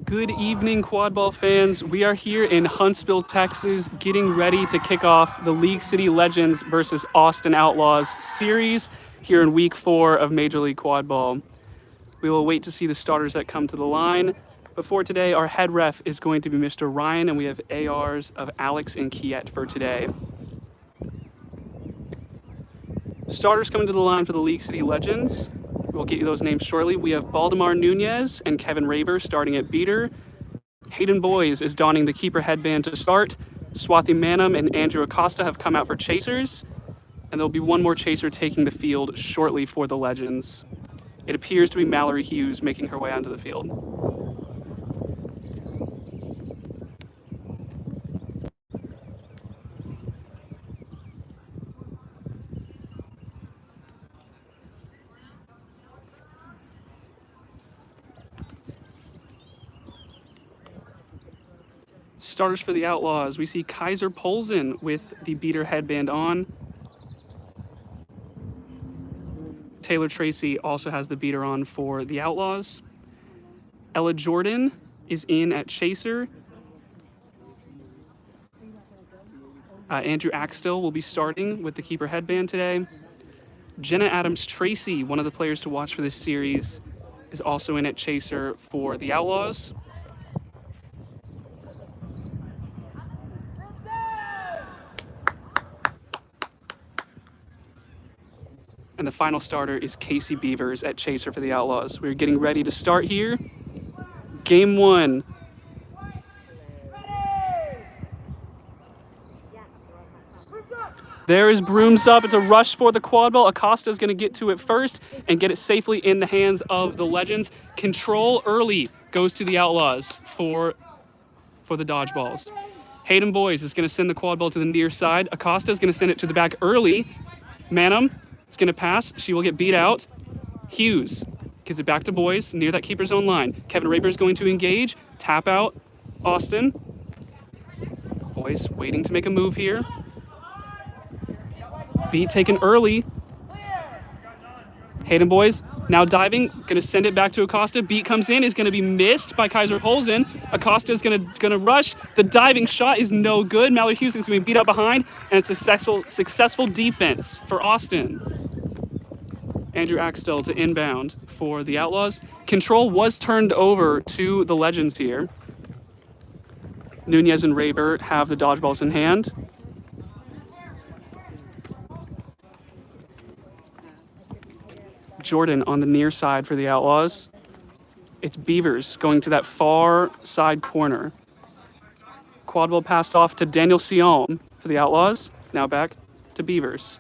Good evening, Quadball fans. We are here in Huntsville, Texas, getting ready to kick off the League City Legends versus Austin Outlaws series here in week 4 of Major League Quadball. We will wait to see the starters that come to the line. But for today, our head ref is going to be Mr. Ryan, and we have ARs of Alex and Kiet for today. Starters coming to the line for the League City Legends. We'll get you those names shortly. We have Baldemar Nunez and Kevin Raber starting at beater. Hayden Boys is donning the keeper headband to start. Swathi Manam and Andrew Acosta have come out for chasers. And there'll be one more chaser taking the field shortly for the Legends. It appears to be Mallory Hughes making her way onto the field. Starters for the Outlaws, we see Kaiser Polzen with the beater headband on. Taylor Tracy also has the beater on for the Outlaws. Ella Jordan is in at chaser. Andrew Axtell will be starting with the keeper headband today. Jenna Adams Tracy, one of the players to watch for this series, is also in at chaser for the Outlaws. And the final starter is Casey Beavers at chaser for the Outlaws. We're getting ready to start here. Game 1. There is Brooms up. It's a rush for the quad ball. Acosta is going to get to it first and get it safely in the hands of the Legends. Control early goes to the Outlaws for the dodgeballs. Hayden Boys is going to send the quad ball to the near side. Acosta is going to send it to the back early. Manam is going to pass. She will get beat out. Hughes gives it back to Boys near that keeper's own line. Kevin Raber is going to engage. Tap out Austin. Boys waiting to make a move here. Beat taken early. Hayden Boys now diving, going to send it back to Acosta. Beat comes in, is going to be missed by Kaiser Polzen. Acosta is going to rush. The diving shot is no good. Mallory Hughes is going to be beat up behind, and it's a successful defense for Austin. Andrew Axtell to inbound for the Outlaws. Control was turned over to the Legends here. Nunez and Raber have the dodgeballs in hand. Jordan on the near side for the Outlaws. It's Beavers going to that far side corner. Quad ball passed off to Daniel Sion for the Outlaws. Now back to Beavers.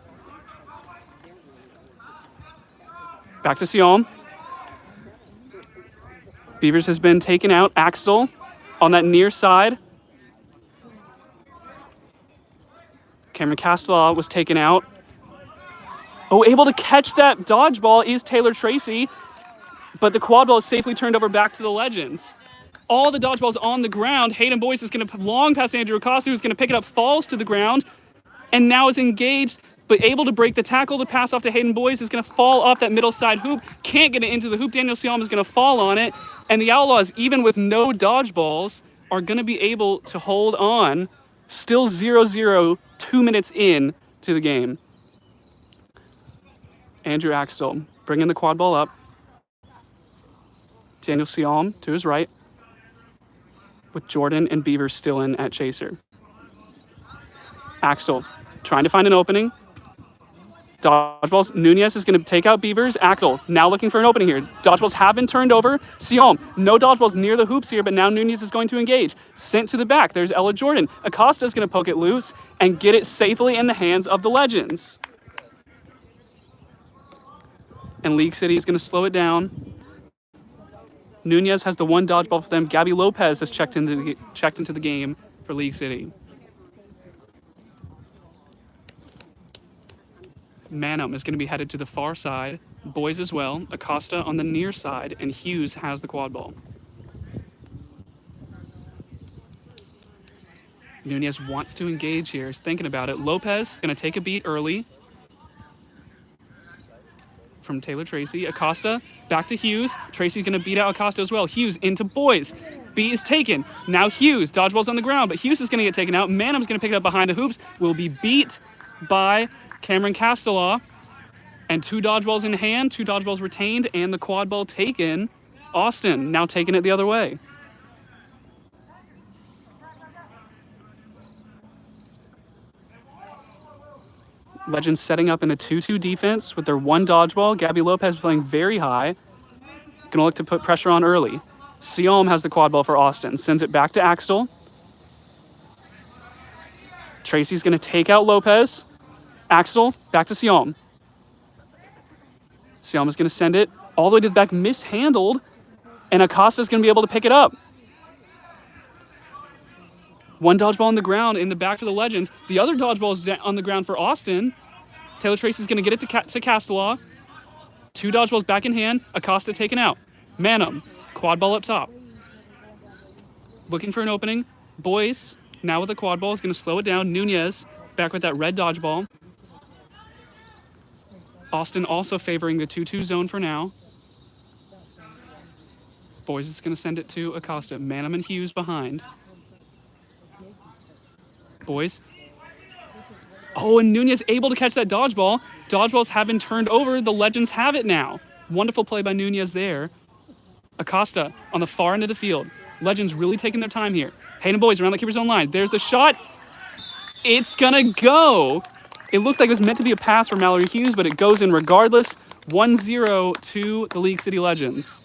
Back to Sion. Beavers has been taken out. Axtell on that near side. Cameron Castelaw was taken out. Oh, able to catch that dodgeball is Taylor Tracy, but the quad ball is safely turned over back to the Legends. All the dodgeballs on the ground. Hayden Boyce is going to long past Andrew Acosta, who's going to pick it up, falls to the ground, and now is engaged, but able to break the tackle. The pass off to Hayden Boyce is going to fall off that middle side hoop. Can't get it into the hoop. Daniel Siam is going to fall on it, and the Outlaws, even with no dodgeballs, are going to be able to hold on. Still 0-0, 2 minutes in to the game. Andrew Axtell bringing the quad ball up. Daniel Siam to his right, with Jordan and Beavers still in at chaser. Axtell trying to find an opening. Dodgeballs. Nunez is going to take out Beavers. Axtell now looking for an opening here. Dodgeballs have been turned over. Siam, no dodgeballs near the hoops here, but now Nunez is going to engage. Sent to the back. There's Ella Jordan. Acosta is going to poke it loose and get it safely in the hands of the Legends. And League City is going to slow it down. Nunez has the one dodgeball for them. Gabby Lopez has checked into the game for League City. Manum is going to be headed to the far side. Boys as well. Acosta on the near side, and Hughes has the quad ball. Nunez wants to engage here. He's thinking about it. Lopez going to take a beat early. from Taylor Tracy. Acosta back to Hughes. Tracy's going to beat out Acosta as well. Hughes into Boys. B is taken. Now Hughes. Dodgeball's on the ground, but Hughes is going to get taken out. Manham's going to pick it up behind the hoops. Will be beat by Cameron Castelaw. And 2 dodgeballs in hand, 2 dodgeballs retained, and the quad ball taken. Austin now taking it the other way. Legends setting up in a 2-2 defense with their 1 dodgeball. Gabby Lopez playing very high. Gonna look to put pressure on early. Siom has the quad ball for Austin. Sends it back to Axtell. Tracy's gonna take out Lopez. Axtell back to Siom. Siom is gonna send it all the way to the back, mishandled, and Acosta's gonna be able to pick it up. 1 dodgeball on the ground in the back for the Legends. The other dodgeball is on the ground for Austin. Taylor Tracy's going to get it to Castelaw. 2 dodgeballs back in hand. Acosta taken out. Manham, quad ball up top. Looking for an opening. Boys, now with the quad ball, is going to slow it down. Nunez back with that red dodgeball. Austin also favoring the 2-2 zone for now. Boys is going to send it to Acosta. Manham and Hughes behind. Boys. Oh, and Nunez able to catch that dodgeball. Dodgeballs have been turned over. The Legends have it now. Wonderful play by Nunez there. Acosta on the far end of the field. Legends really taking their time here. Hayden Boys around the keeper's own line. There's the shot. It's gonna go. It looked like it was meant to be a pass for Mallory Hughes, but it goes in regardless. 1-0 to the League City Legends.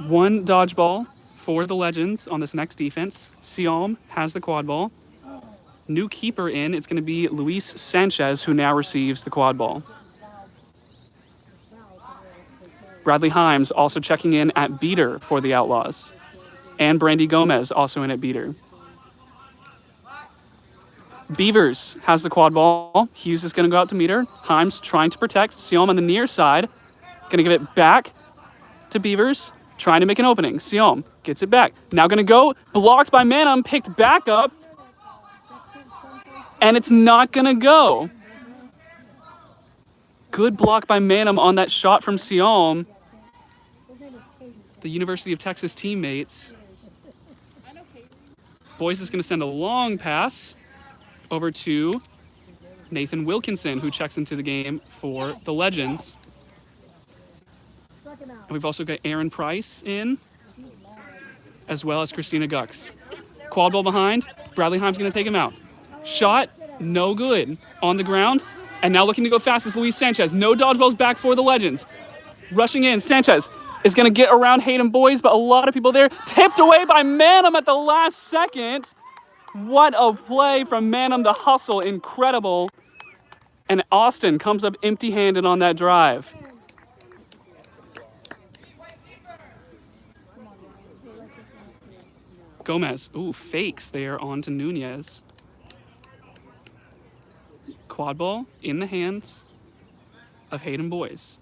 1 dodgeball for the Legends on this next defense. Siom has the quad ball. New keeper in, it's going to be Luis Sanchez, who now receives the quad ball. Bradley Himes also checking in at beater for the Outlaws. And Brandy Gomez also in at beater. Beavers has the quad ball. Hughes is going to go out to meet her. Himes trying to protect. Siom on the near side. Going to give it back to Beavers. Trying to make an opening. Siom gets it back. Now going to go. Blocked by Manham. Picked back up. And it's not going to go. Good block by Manham on that shot from Siom. The University of Texas teammates. Boys is going to send a long pass over to Nathan Wilkinson, who checks into the game for the Legends. And we've also got Aaron Price in, as well as Christina Gux. Quad ball behind. Bradley Himes going to take him out. Shot, no good. On the ground, and now looking to go fast is Luis Sanchez. No dodgeballs back for the Legends. Rushing in, Sanchez is going to get around Hayden Boys, but a lot of people there. Tipped away by Manham at the last second. What a play from Manham, the hustle, incredible. And Austin comes up empty-handed on that drive. Gomez, ooh, fakes there onto Nunez. Quad ball in the hands of Hayden Boys.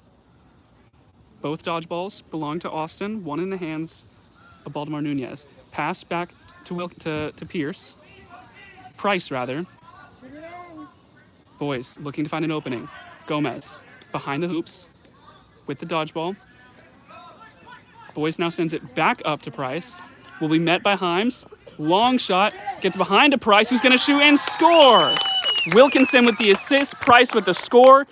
Both dodgeballs belong to Austin, one in the hands of Baltimore Nunez. Pass back to Pierce. Price, rather. Boys looking to find an opening. Gomez behind the hoops with the dodgeball. Boys now sends it back up to Price. Will be met by Himes. Long shot. Gets behind to Price, who's going to shoot and score. Wilkinson with the assist. Price with the score.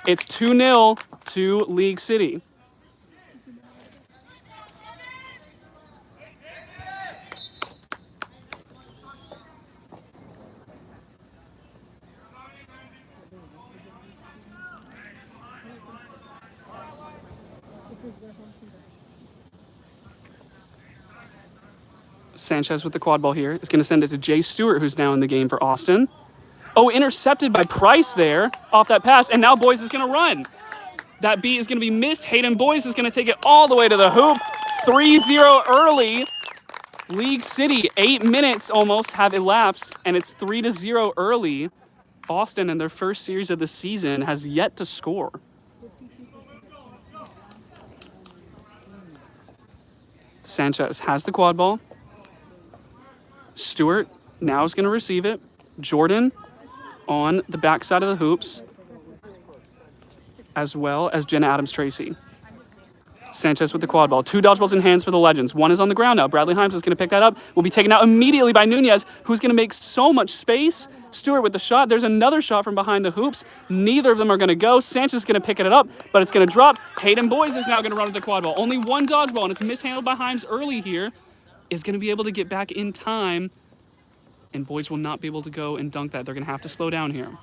It's 2-0 to League City. Sanchez with the quad ball here is going to send it to Jay Stewart, who's now in the game for Austin. Oh, intercepted by Price there off that pass, and now Boys is going to run. That beat is going to be missed. Hayden Boys is going to take it all the way to the hoop. 3-0 early. League City, 8 minutes almost have elapsed, and it's 3-0 early. Austin, in their first series of the season, has yet to score. Sanchez has the quad ball. Stewart now is going to receive it. Jordan on the backside of the hoops, as well as Jenna Adams-Tracy. Sanchez with the quad ball. 2 dodgeballs in hands for the Legends. 1 is on the ground now. Bradley Himes is going to pick that up. Will be taken out immediately by Nunez, who's going to make so much space. Stewart with the shot. There's another shot from behind the hoops. Neither of them are going to go. Sanchez is going to pick it up, but it's going to drop. Hayden Boys is now going to run with the quad ball. Only 1 dodgeball, and it's mishandled by Himes early here. Is going to be able to get back in time, and Boys will not be able to go and dunk that. They're going to have to slow down here.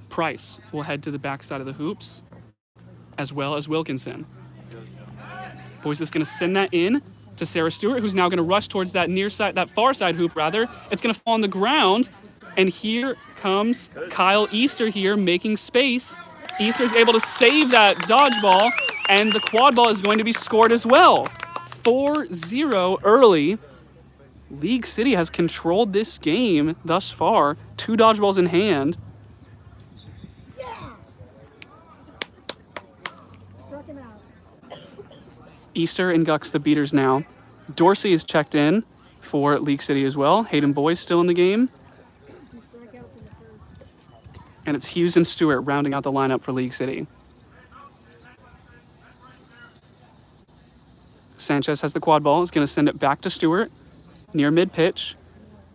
Price will head to the backside of the hoops, as well as Wilkinson. Boys is going to send that in to Sarah Stewart, who's now going to rush towards that near side, that far side hoop rather. It's going to fall on the ground, and here comes Kyle Easter here making space. Easter's able to save that dodgeball, and the quad ball is going to be scored as well. 4-0 early. League City has controlled this game thus far. 2 dodgeballs in hand. Easter and Gux the beaters now. Dorsey is checked in for League City as well. Hayden Boys still in the game. And it's Hughes and Stewart rounding out the lineup for League City. Sanchez has the quad ball. Is going to send it back to Stewart near mid-pitch.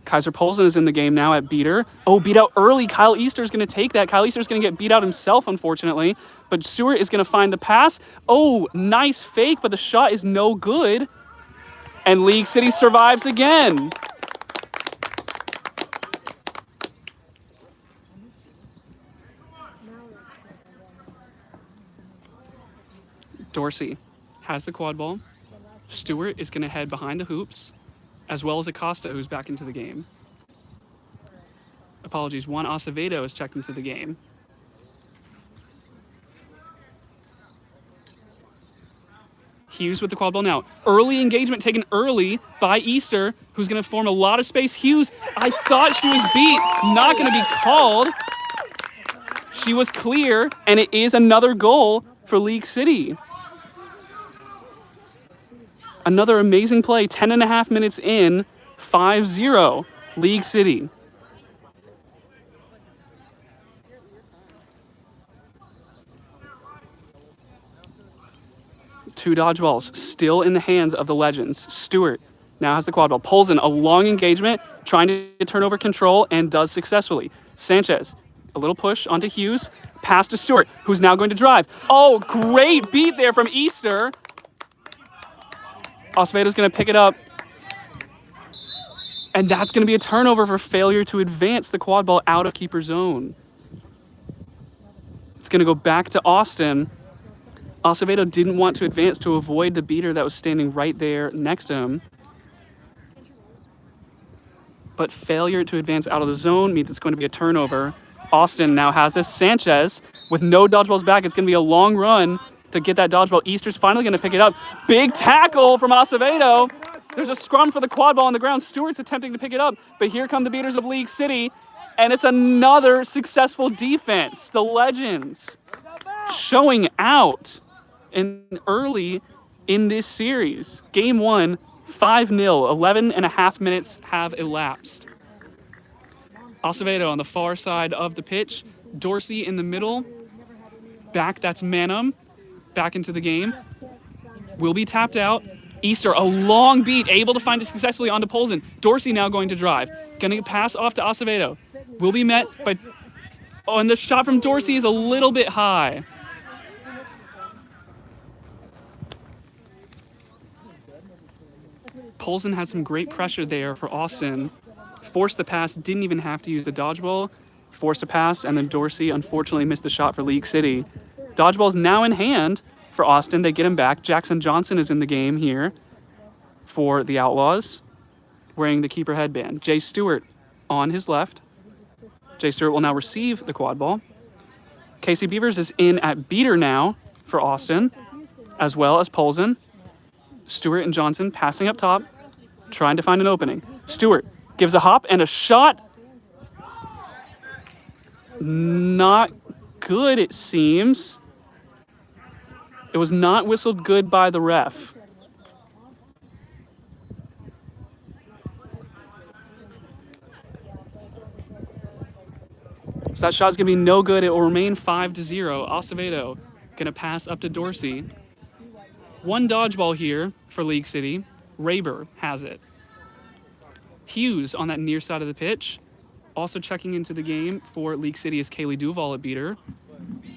Kaiser Polson is in the game now at beater. Oh, beat out early. Kyle Easter is going to take that. Kyle Easter is going to get beat out himself, unfortunately. But Stewart is going to find the pass. Oh, nice fake, but the shot is no good. And League City survives again. Dorsey has the quad ball. Stewart is going to head behind the hoops, as well as Acosta, who's back into the game. Apologies, Juan Acevedo is checked into the game. Hughes with the quad ball now. Early engagement taken early by Easter, who's going to form a lot of space. Hughes, I thought she was beat. Not going to be called. She was clear, and it is another goal for League City. Another amazing play, 10.5 minutes in, 5-0, League City. Two dodgeballs still in the hands of the Legends. Stewart now has the quad ball. Pulls in a long engagement, trying to turn over control, and does successfully. Sanchez, a little push onto Hughes. Pass to Stewart, who's now going to drive. Oh, great beat there from Easter. Acevedo's going to pick it up. And that's going to be a turnover for failure to advance the quad ball out of keeper zone. It's going to go back to Austin. Acevedo didn't want to advance to avoid the beater that was standing right there next to him. But failure to advance out of the zone means it's going to be a turnover. Austin now has this. Sanchez with no dodgeballs back. It's going to be a long run to get that dodgeball. Easter's finally going to pick it up. Big tackle from Acevedo. There's a scrum for the quad ball on the ground. Stewart's attempting to pick it up, but here come the beaters of League City, and it's another successful defense. The Legends showing out early in this series. Game 1, 5-0, 11.5 minutes have elapsed. Acevedo on the far side of the pitch. Dorsey in the middle. Back, that's Manum. Back into the game. Will be tapped out. Easter, a long beat, able to find it successfully onto Polson. Dorsey now going to drive. Going to pass off to Acevedo. Will be met by... Oh, and the shot from Dorsey is a little bit high. Polson had some great pressure there for Austin. Forced the pass, didn't even have to use the dodgeball. Forced a pass, and then Dorsey unfortunately missed the shot for League City. Dodgeball's now in hand for Austin. They get him back. Jackson Johnson is in the game here for the Outlaws, wearing the keeper headband. Jay Stewart on his left. Jay Stewart will now receive the quad ball. Casey Beavers is in at beater now for Austin, as well as Polson. Stewart and Johnson passing up top, trying to find an opening. Stewart gives a hop and a shot. Not good, it seems. It was not whistled good by the ref. So that shot's going to be no good. It will remain 5-0. Acevedo going to pass up to Dorsey. One dodgeball here for League City. Raber has it. Hughes on that near side of the pitch. Also checking into the game for League City is Kaylee Duval at beater.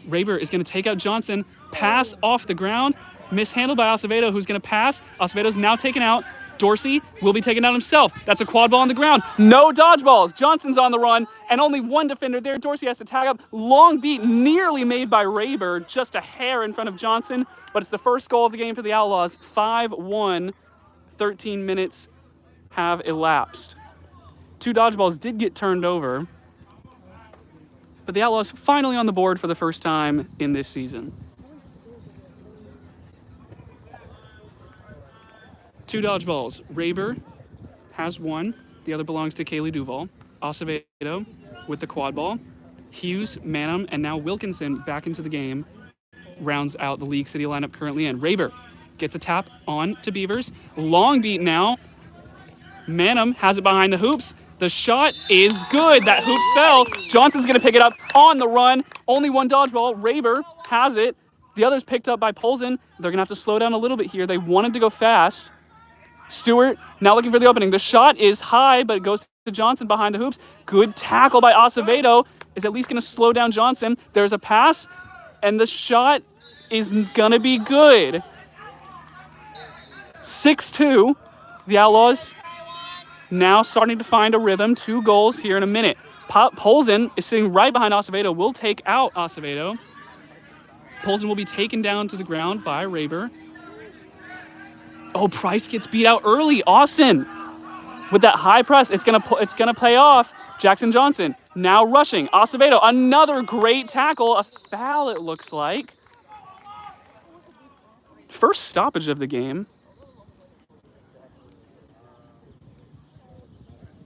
Raber is going to take out Johnson. Pass off the ground. Mishandled by Acevedo, who's going to pass. Acevedo's now taken out. Dorsey will be taken out himself. That's a quad ball on the ground. No dodgeballs. Johnson's on the run, and only one defender there. Dorsey has to tag up. Long beat nearly made by Raber, just a hair in front of Johnson, but it's the first goal of the game for the Outlaws. 5-1, 13 minutes have elapsed. 2 dodgeballs did get turned over, but the Outlaws finally on the board for the first time in this season. 2 dodgeballs. Raber has one. The other belongs to Kaylee Duval. Acevedo with the quad ball. Hughes, Manham, and now Wilkinson back into the game. Rounds out the League City lineup currently in. Raber gets a tap on to Beavers. Long beat now. Manham has it behind the hoops. The shot is good. That hoop fell. Johnson's going to pick it up on the run. Only one dodgeball. Raber has it. The other's picked up by Polson. They're going to have to slow down a little bit here. They wanted to go fast. Stewart now looking for the opening. The shot is high, but it goes to Johnson behind the hoops. Good tackle by Acevedo. Is at least going to slow down Johnson. There's a pass, and the shot is going to be good. 6-2. The Outlaws now starting to find a rhythm. 2 goals here in a minute. Polson is sitting right behind Acevedo. Will take out Acevedo. Polson will be taken down to the ground by Raber. Oh, Price gets beat out early. Austin with that high press. It's gonna pay off. Jackson Johnson now rushing. Acevedo, another great tackle. A foul, it looks like. First stoppage of the game.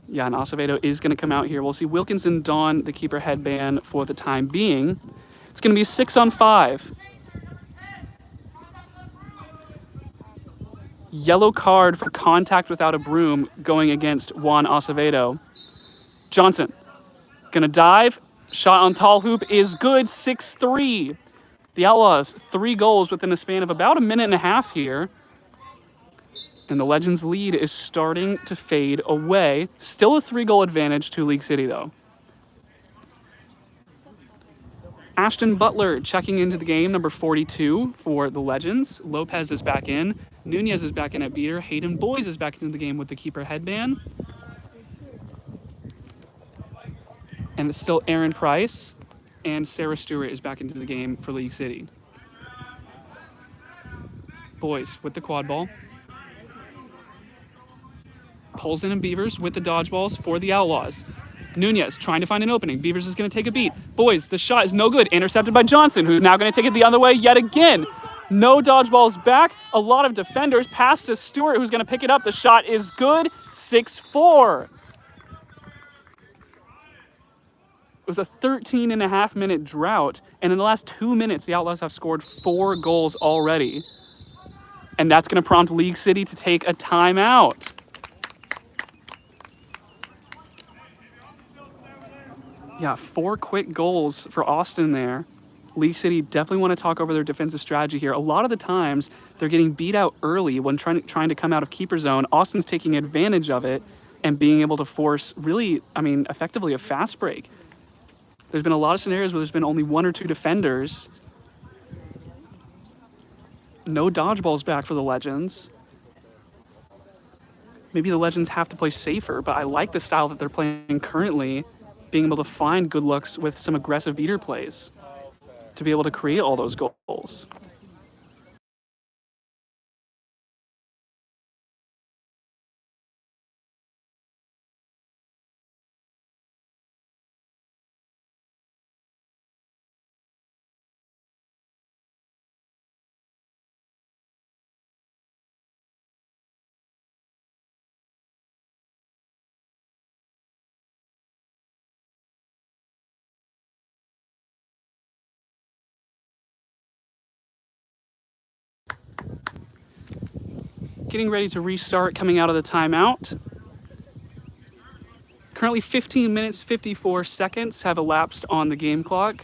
Yeah, and Acevedo is going to come out here. We'll see Wilkinson don the keeper headband for the time being. It's going to be 6-on-5. Yellow card for contact without a broom going against Juan Acevedo. Johnson going to dive. Shot on tall hoop is good. 6-3. The Outlaws, 3 goals within a span of about a minute and a half here. And the Legends' lead is starting to fade away. Still a 3-goal advantage to League City, though. Ashton Butler checking into the game, number 42 for the Legends. Lopez is back in. Nunez is back in at beater. Hayden Boys is back into the game with the keeper headband. And it's still Aaron Price. And Sarah Stewart is back into the game for League City. Boys with the quad ball. Polson and Beavers with the dodgeballs for the Outlaws. Nunez trying to find an opening. Beavers is going to take a beat. Boys, the shot is no good. Intercepted by Johnson, who's now going to take it the other way yet again. No dodgeballs back. A lot of defenders. Pass to Stewart, who's going to pick it up. The shot is good. 6-4. It was a 13-and-a-half-minute drought, and in the last 2 minutes, the Outlaws have scored 4 goals already. And that's going to prompt League City to take a timeout. Yeah, 4 quick goals for Austin there. League City definitely want to talk over their defensive strategy here. A lot of the times, they're getting beat out early when trying to come out of keeper zone. Austin's taking advantage of it and being able to force really, effectively a fast break. There's been a lot of scenarios where there's been only 1 or 2 defenders. No dodgeballs back for the Legends. Maybe the Legends have to play safer, but I like the style that they're playing currently, being able to find good looks with some aggressive beater plays to be able to create all those goals. Getting ready to restart coming out of the timeout. Currently 15 minutes, 54 seconds have elapsed on the game clock.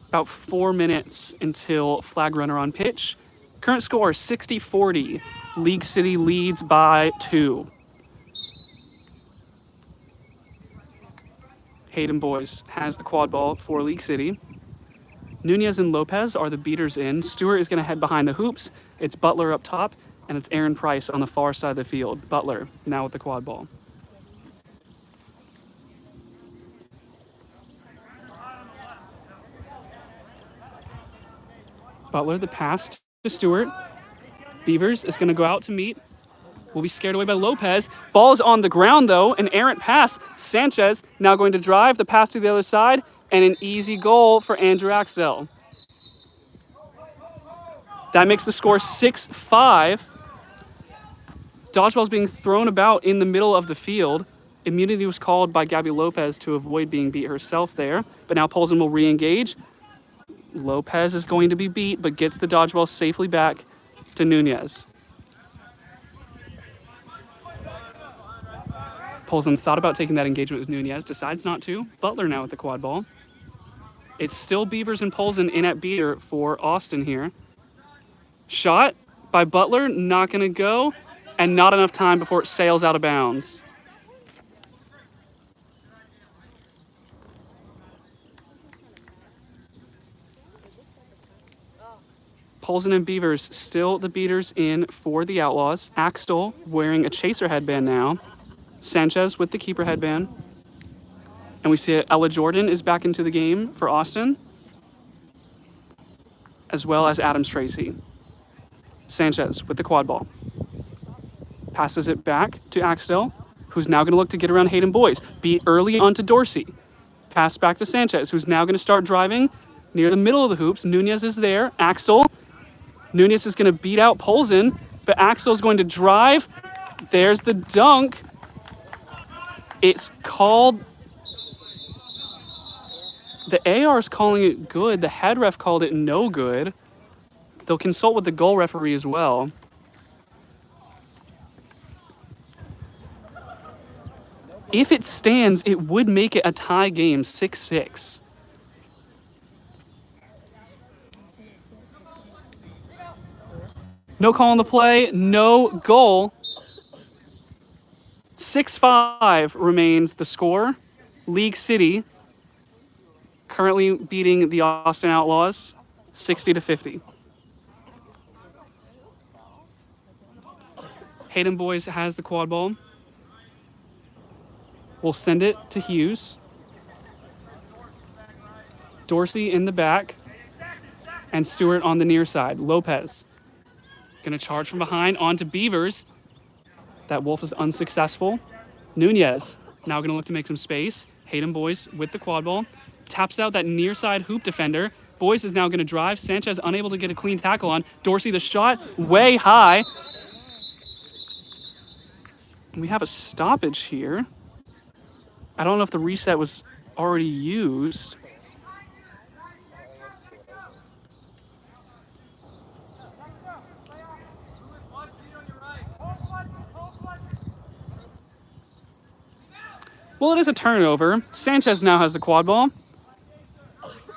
About 4 minutes until flag runner on pitch. Current score 60-40. League City leads by 2. Hayden Boys has the quad ball for League City. Nunez and Lopez are the beaters in. Stewart is going to head behind the hoops. It's Butler up top, and it's Aaron Price on the far side of the field. Butler now with the quad ball. Butler, the pass to Stewart. Beavers is going to go out to meet. Will be scared away by Lopez. Ball is on the ground, though. An errant pass. Sanchez now going to drive the pass to the other side, and an easy goal for Andrew Axtell. That makes the score 6-5. Dodgeball's being thrown about in the middle of the field. Immunity was called by Gabby Lopez to avoid being beat herself there, but now Polson will re-engage. Lopez is going to be beat, but gets the dodgeball safely back to Nunez. Polson thought about taking that engagement with Nunez, decides not to. Butler now with the quad ball. It's still Beavers and Polson in at beater for Austin here. Shot by Butler, not going to go, and not enough time before it sails out of bounds. Polson and Beavers still the beaters in for the Outlaws. Axtell wearing a chaser headband now. Sanchez with the keeper headband. And we see Ella Jordan is back into the game for Austin, as well as Adams Tracy. Sanchez with the quad ball. Passes it back to Axtell, who's now going to look to get around Hayden Boys. Beat early onto Dorsey. Pass back to Sanchez, who's now going to start driving near the middle of the hoops. Nunez is there. Axtell. Nunez is going to beat out Polson, but Axtell is going to drive. There's the dunk. It's called... The AR is calling it good. The head ref called it no good. They'll consult with the goal referee as well. If it stands, it would make it a tie game, 6-6. No call on the play, no goal. 6-5 remains the score. League City currently beating the Austin Outlaws 60-50. Hayden Boys has the quad ball. We'll send it to Hughes. Dorsey in the back. And Stewart on the near side. Lopez going to charge from behind onto Beavers. That Wolf is unsuccessful. Nunez now going to look to make some space. Hayden Boys with the quad ball. Taps out that near side hoop defender. Boys is now going to drive. Sanchez unable to get a clean tackle on. Dorsey the shot way high. We have a stoppage here. I don't know if the reset was already used. Well, it is a turnover. Sanchez now has the quad ball.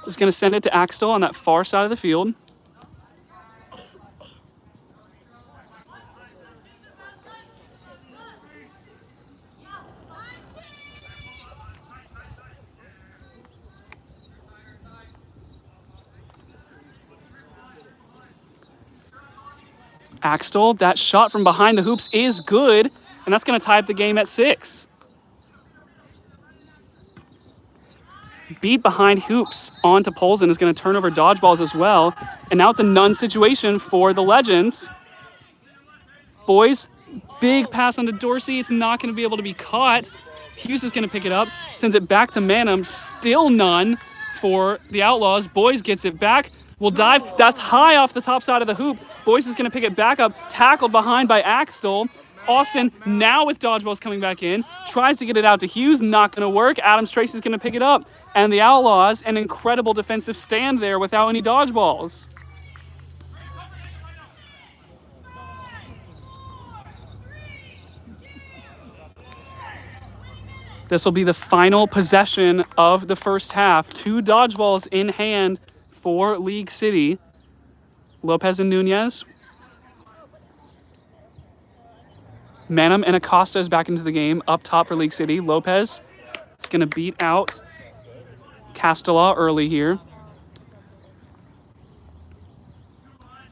Is going to send it to Axtell on that far side of the field. Axtell, that shot from behind the hoops is good, and that's going to tie up the game at 6. Beat behind hoops onto Polson is going to turn over dodgeballs as well. And now it's a none situation for the Legends. Boys, big pass onto Dorsey. It's not going to be able to be caught. Hughes is going to pick it up, sends it back to Manham. Still none for the Outlaws. Boys gets it back. Will dive. That's high off the top side of the hoop. Boys is going to pick it back up. Tackled behind by Axtell. Austin now with dodgeballs coming back in. Tries to get it out to Hughes. Not going to work. Adams Tracy is going to pick it up. And the Outlaws, an incredible defensive stand there without any dodgeballs. This will be the final possession of the first half. 2 dodgeballs in hand for League City. Lopez and Nunez. Manum and Acosta is back into the game. Up top for League City. Lopez is going to beat out Castellaw early here.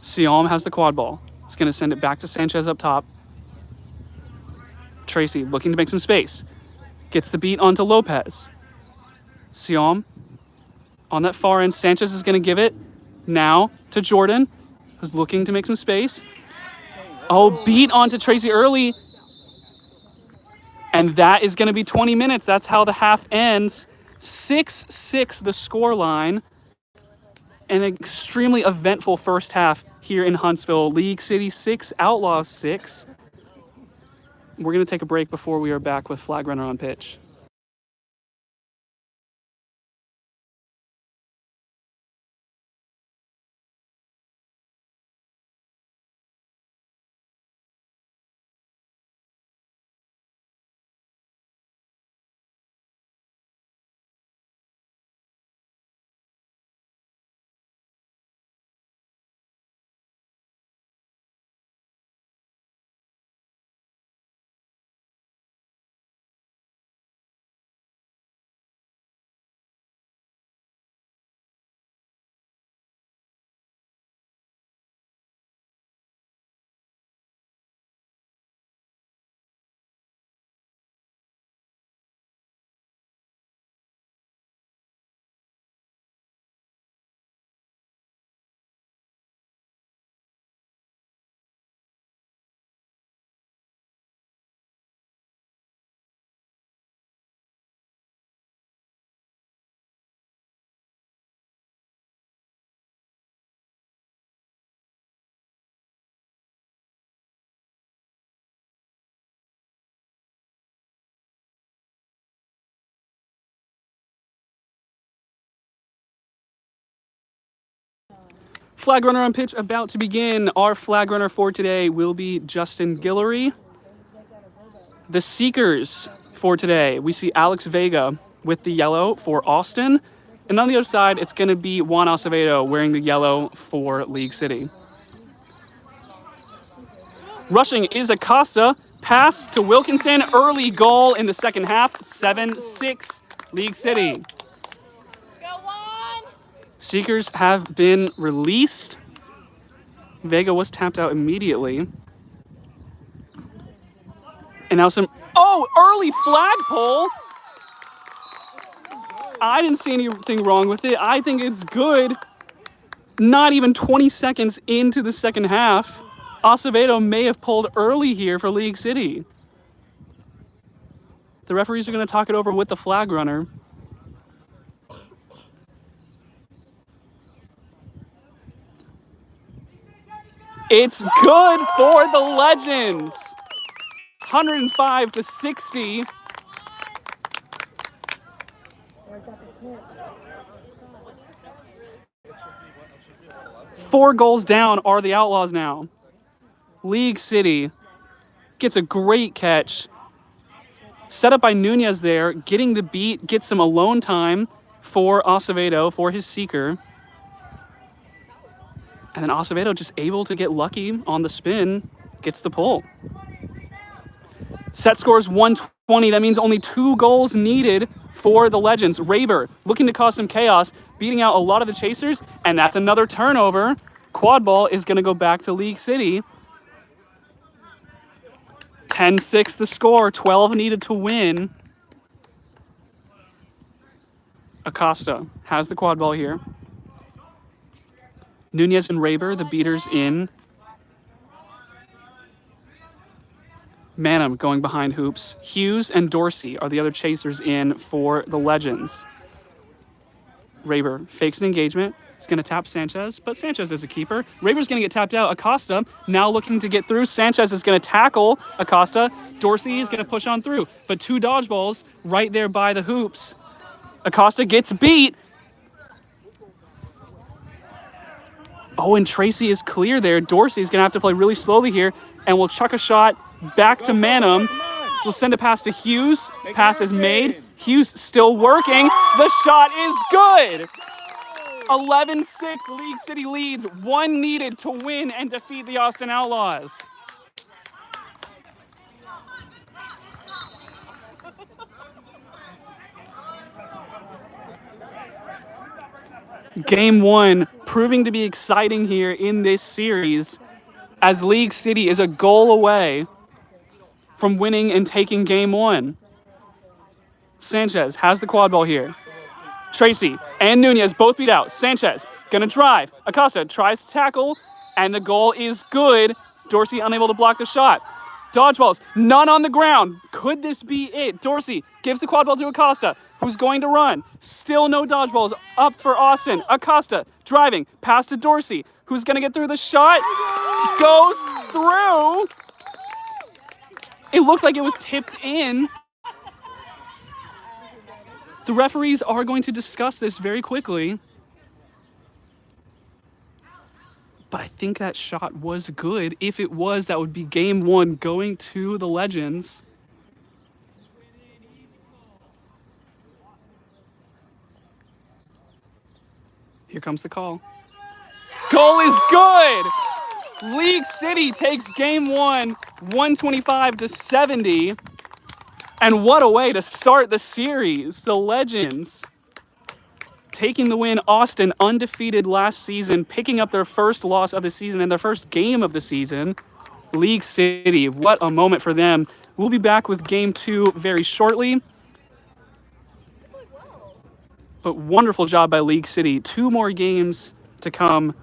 Siom has the quad ball. He's going to send it back to Sanchez up top. Tracy looking to make some space. Gets the beat onto Lopez. Siom on that far end. Sanchez is going to give it now to Jordan, who's looking to make some space. Oh, beat onto Tracy early. And that is going to be 20 minutes. That's how the half ends. 6-6 the score line. An extremely eventful first half here in Huntsville. League City 6, Outlaws 6. We're going to take a break before we are back with Flag Runner on pitch. Flag Runner on pitch about to begin. Our Flag Runner for today will be Justin Guillory. The Seekers for today, we see Alex Vega with the yellow for Austin. And on the other side, it's going to be Juan Acevedo wearing the yellow for League City. Rushing is Acosta. Pass to Wilkinson. Early goal in the second half. 7-6 League City. Seekers have been released. Vega was tapped out immediately. And now some, early flagpole. I didn't see anything wrong with it. I think it's good. Not even 20 seconds into the second half. Acevedo may have pulled early here for League City. The referees are going to talk it over with the Flag Runner. It's good for the Legends. 105-60. Four goals down are the Outlaws now. League City gets a great catch. Set up by Nunez there, getting the beat, gets some alone time for Acevedo, for his seeker. And then Acevedo just able to get lucky on the spin, gets the pull. Set scores 120. That means only 2 goals needed for the Legends. Raber looking to cause some chaos, beating out a lot of the chasers, and that's another turnover. Quad ball is going to go back to League City. 10-6 the score, 12 needed to win. Acosta has the quad ball here. Nunez and Raber, the beaters in. Manum going behind hoops. Hughes and Dorsey are the other chasers in for the Legends. Raber fakes an engagement. He's going to tap Sanchez, but Sanchez is a keeper. Raber's going to get tapped out. Acosta now looking to get through. Sanchez is going to tackle Acosta. Dorsey is going to push on through, but 2 dodgeballs right there by the hoops. Acosta gets beat. Oh, and Tracy is clear there. Dorsey is going to have to play really slowly here, and will chuck a shot back to Manum. will send a pass to Hughes. Pass is made. Hughes still working. The shot is good. 11-6, League City leads. One needed to win and defeat the Austin Outlaws. Game 1 proving to be exciting here in this series, as League City is a goal away from winning and taking Game 1. Sanchez has the quad ball here. Tracy and Nunez both beat out. Sanchez gonna drive. Acosta tries to tackle, and the goal is good. Dorsey unable to block the shot. Dodgeballs, none on the ground. Could this be it? Dorsey gives the quad ball to Acosta, who's going to run. Still no dodgeballs. Up for Austin. Acosta driving. Pass to Dorsey, who's gonna get through the shot. Goes through. It looked like it was tipped in. The referees are going to discuss this very quickly. But I think that shot was good. If it was, that would be Game 1 going to the Legends. Here comes the call. Goal is good! League City takes Game 1, 125-70. And what a way to start the series. The Legends taking the win. Austin undefeated last season, picking up their first loss of the season and their first game of the season. League City, what a moment for them. We'll be back with Game 2 very shortly. But wonderful job by League City. 2 more games to come.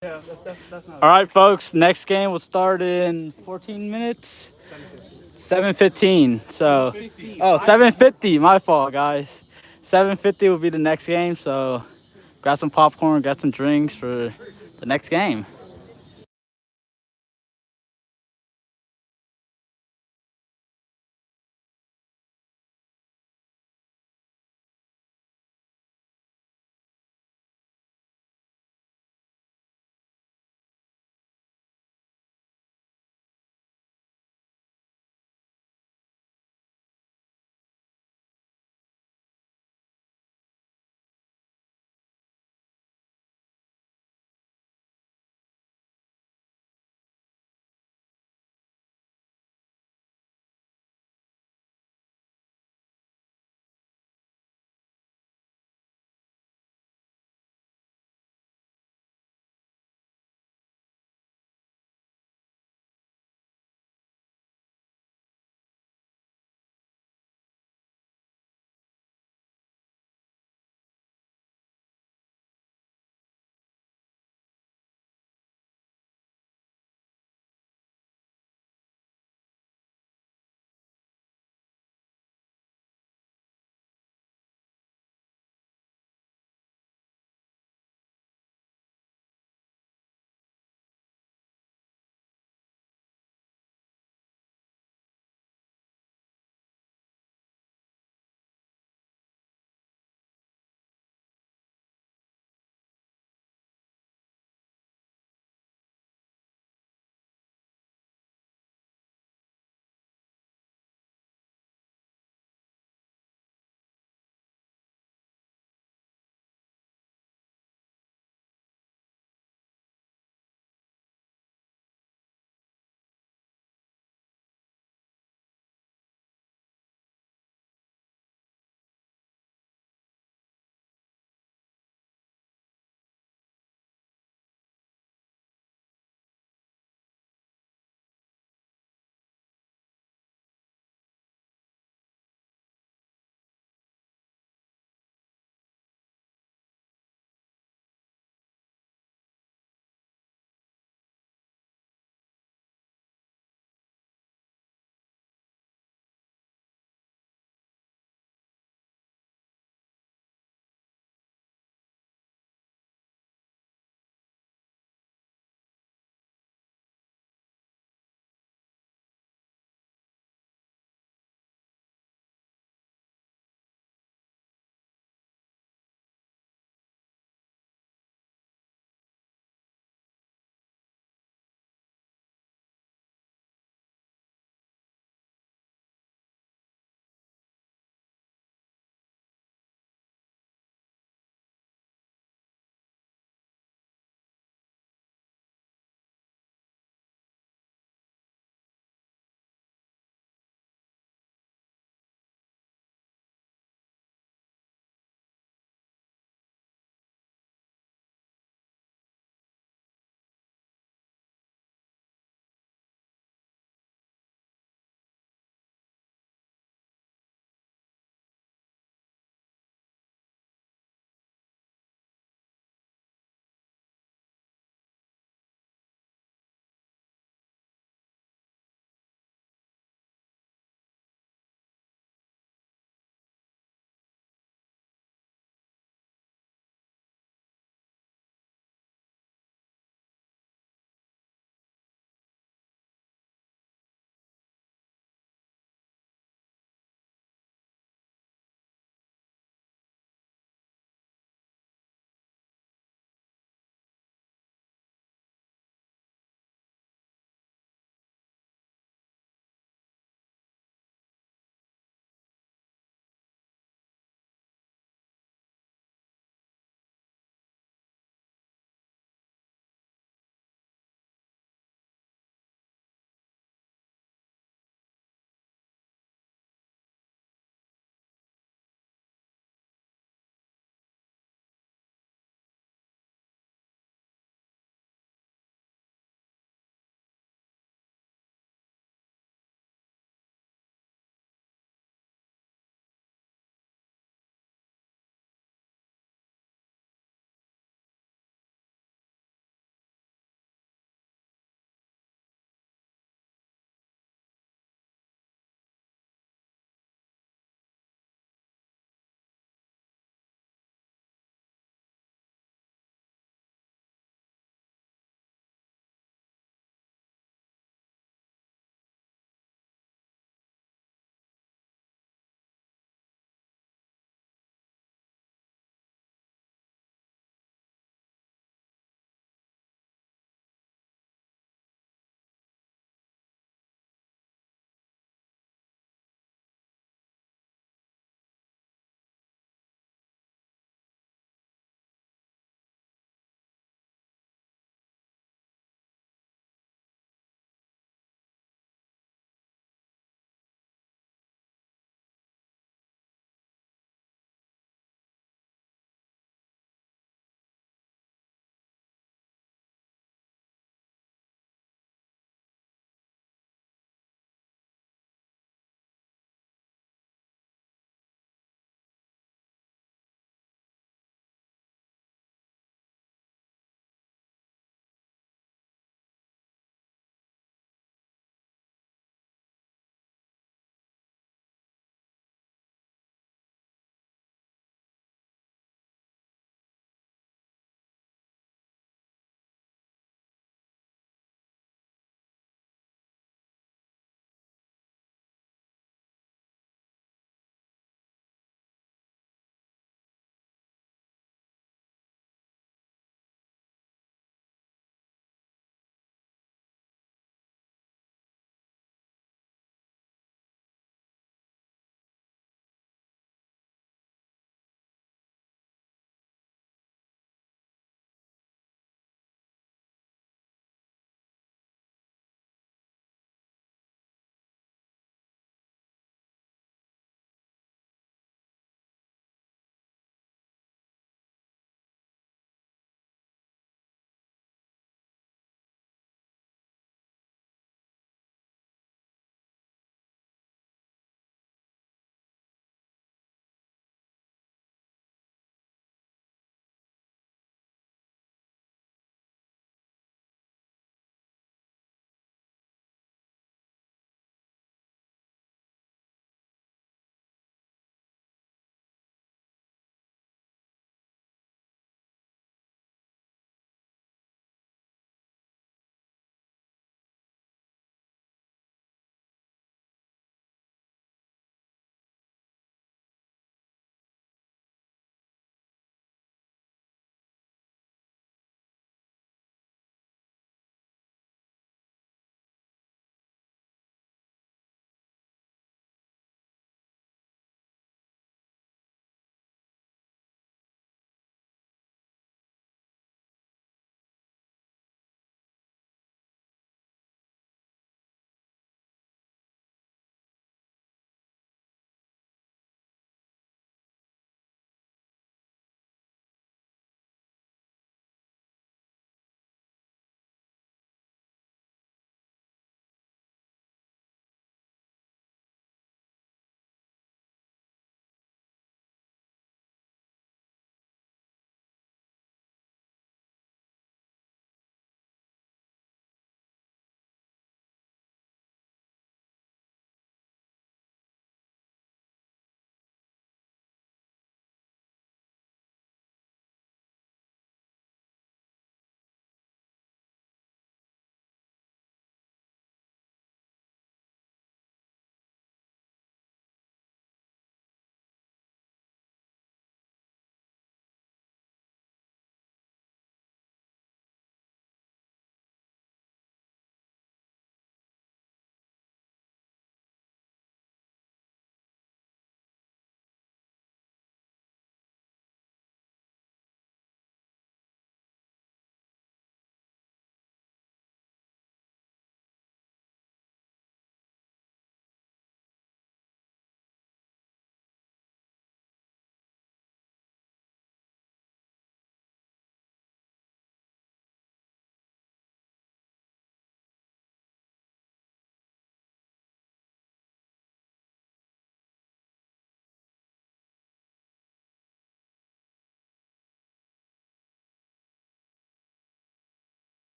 All right, folks. Next game will start in 14 minutes. 7:15. So, 7:50. My fault, guys. 7:50 will be the next game. So, grab some popcorn, grab some drinks for the next game.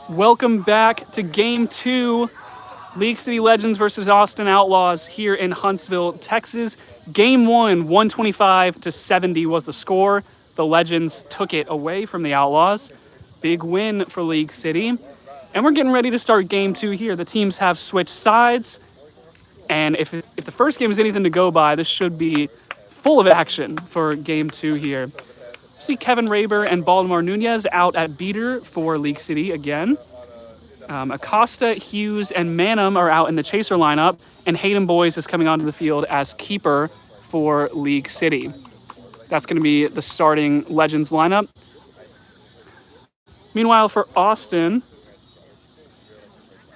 Welcome back to Game 2, League City Legends versus Austin Outlaws here in Huntsville, Texas. Game 1, 125-70 was the score. The Legends took it away from the Outlaws. Big win for League City. And we're getting ready to start Game 2 here. The teams have switched sides. And if the first game is anything to go by, this should be full of action for Game 2 here. See Kevin Raber and Baltimore Nunez out at beater for League City again. Acosta, Hughes, and Manum are out in the chaser lineup, and Hayden Boyes is coming onto the field as keeper for League City. That's going to be the starting Legends lineup. Meanwhile, for Austin,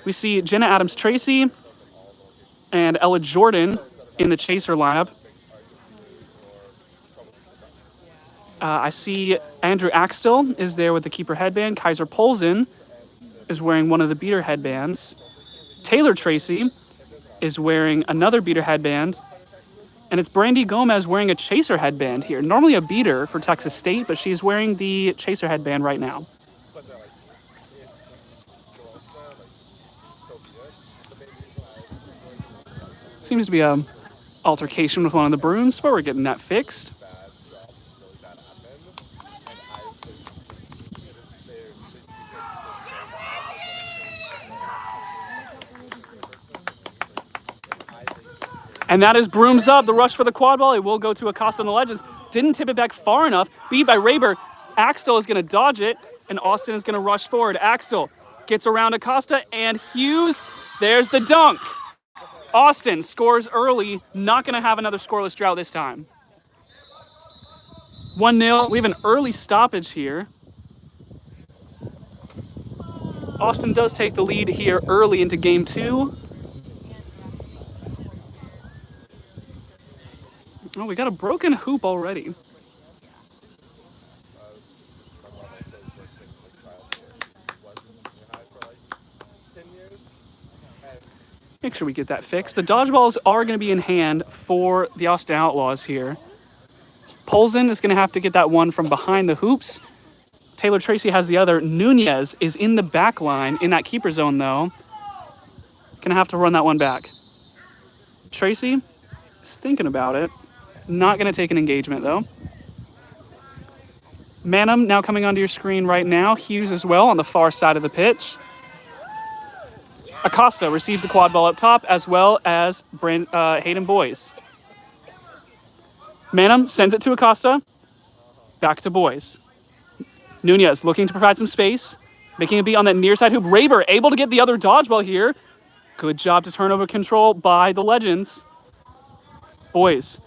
we see Jenna Adams-Tracy and Ella Jordan in the chaser lineup. I see Andrew Axtell is there with the keeper headband. Kaiser Polzen is wearing one of the beater headbands. Taylor Tracy is wearing another beater headband. And it's Brandy Gomez wearing a chaser headband here. Normally a beater for Texas State, but she's wearing the chaser headband right now. Seems to be an altercation with one of the brooms, but we're getting that fixed. And that is brooms up. The rush for the quad ball. It will go to Acosta and the Legends. Didn't tip it back far enough. Beat by Raber. Axtell is going to dodge it, and Austin is going to rush forward. Axtell gets around Acosta, and Hughes, there's the dunk. Austin scores early. Not going to have another scoreless drought this time. 1-0. We have an early stoppage here. Austin does take the lead here early into Game 2. Oh, we got a broken hoop already. Make sure we get that fixed. The dodgeballs are going to be in hand for the Austin Outlaws here. Polzen is going to have to get that one from behind the hoops. Taylor Tracy has the other. Nunez is in the back line in that keeper zone, though. Going to have to run that one back. Tracy is thinking about it. Not going to take an engagement, though. Manum now coming onto your screen right now. Hughes as well on the far side of the pitch. Acosta receives the quad ball up top, as well as Hayden Boyes. Manum sends it to Acosta. Back to Boyes. Nunez looking to provide some space. Making a beat on that near side hoop. Raber able to get the other dodgeball here. Good job to turn over control by the Legends. Boyes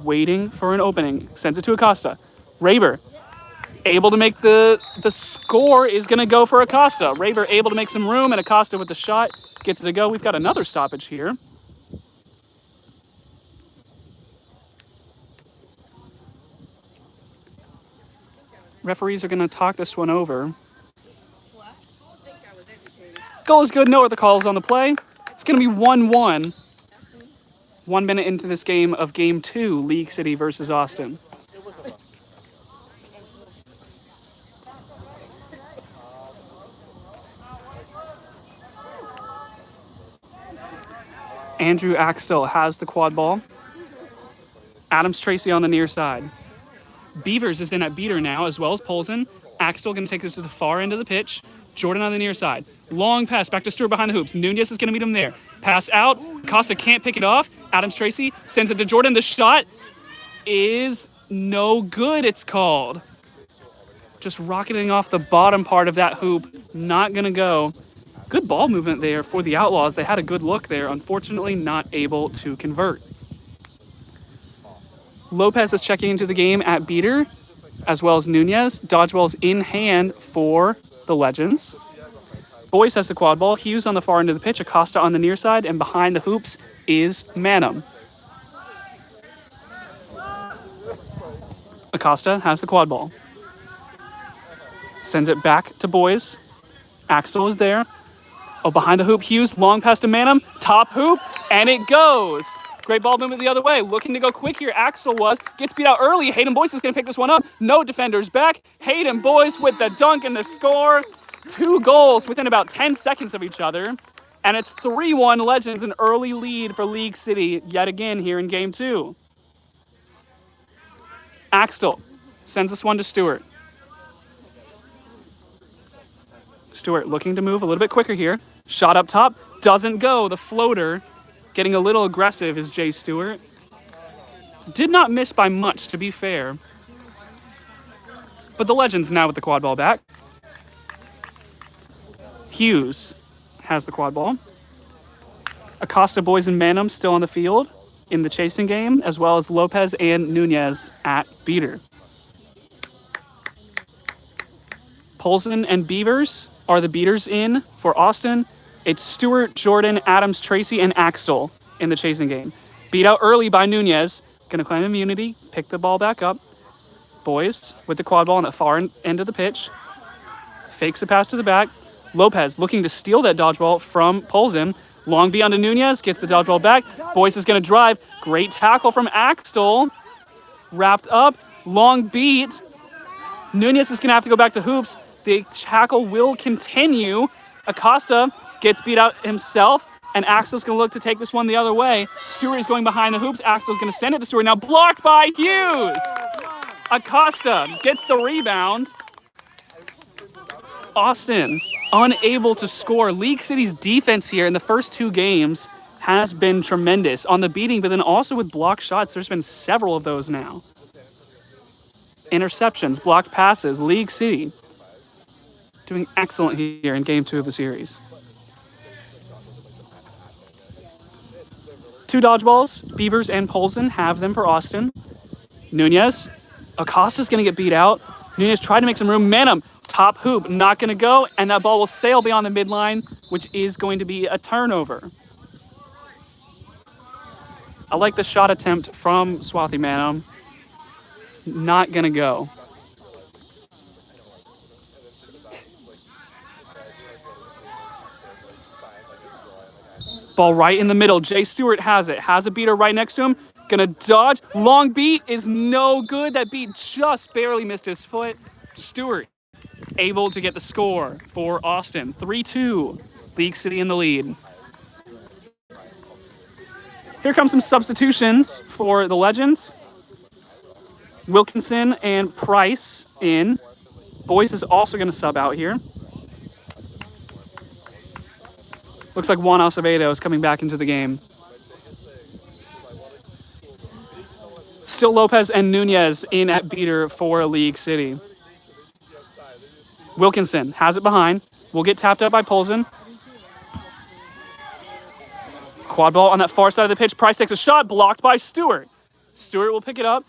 waiting for an opening. Sends it to Acosta. Raber able to make the score is going to go for Acosta. Raber able to make some room, and Acosta with the shot gets it to go. We've got another stoppage here. Referees are going to talk this one over. Goal is good. No other calls on the play. It's going to be 1-1. 1 minute into this game of Game 2, League City versus Austin. Andrew Axtell has the quad ball. Adams-Tracy on the near side. Beavers is in at beater now, as well as Polzen. Axtell going to take this to the far end of the pitch. Jordan on the near side. Long pass back to Stewart behind the hoops. Nunez is going to meet him there. Pass out. Costa can't pick it off. Adams-Tracy sends it to Jordan. The shot is no good, it's called. Just rocketing off the bottom part of that hoop. Not going to go. Good ball movement there for the Outlaws. They had a good look there. Unfortunately, not able to convert. Lopez is checking into the game at beater, as well as Nunez. Dodgeball's in hand for the Legends. Boyes has the quad ball. Hughes on the far end of the pitch. Acosta on the near side. And behind the hoops is Manum. Acosta has the quad ball. Sends it back to Boyes. Axtell is there. Oh, behind the hoop, Hughes. Long pass to Manum. Top hoop. And it goes. Great ball movement the other way. Looking to go quick here. Axtell gets beat out early. Hayden Boyes is going to pick this one up. No defenders back. Hayden Boyes with the dunk and the score. 2 goals within about 10 seconds of each other. And it's 3-1 Legends, an early lead for League City yet again here in Game 2. Axtell sends this one to Stewart. Stewart looking to move a little bit quicker here. Shot up top, doesn't go. The floater getting a little aggressive is Jay Stewart. Did not miss by much, to be fair. But the Legends now with the quad ball back. Hughes has the quad ball. Acosta, Boys, and Manum still on the field in the chasing game, as well as Lopez and Nunez at beater. Polson and Beavers are the beaters in for Austin. It's Stewart, Jordan, Adams, Tracy, and Axtell in the chasing game. Beat out early by Nunez. Gonna claim immunity, pick the ball back up. Boys with the quad ball on the far end of the pitch. Fakes a pass to the back. Lopez looking to steal that dodgeball from Polson. Long beyond to Nunez, gets the dodgeball back. Boyce is going to drive. Great tackle from Axtell. Wrapped up. Long beat. Nunez is going to have to go back to hoops. The tackle will continue. Acosta gets beat out himself, and Axtell's going to look to take this one the other way. Stewart is going behind the hoops. Axtell's going to send it to Stewart. Now blocked by Hughes. Acosta gets the rebound. Austin unable to score. League City's defense here in the first 2 games has been tremendous on the beating, but then also with blocked shots. There's been several of those now. Interceptions, blocked passes. League City doing excellent here in Game 2 of the series. 2 dodgeballs. Beavers and Polson have them for Austin. Nunez. Acosta's going to get beat out. Nunez tried to make some room. Manum, top hoop, not going to go, and that ball will sail beyond the midline, which is going to be a turnover. I like the shot attempt from Swathi Manum. Not going to go. Ball right in the middle. Jay Stewart has it. Has a beater right next to him. Gonna dodge. Long beat is no good. That beat just barely missed his foot. Stewart able to get the score for Austin. 3-2. League City in the lead. Here comes some substitutions for the Legends. Wilkinson and Price in. Boyce is also going to sub out here. Looks like Juan Acevedo is coming back into the game. Still Lopez and Nunez in at beater for League City. Wilkinson has it behind. Will get tapped up by Polson. Quad ball on that far side of the pitch. Price takes a shot, blocked by Stewart. Stewart will pick it up.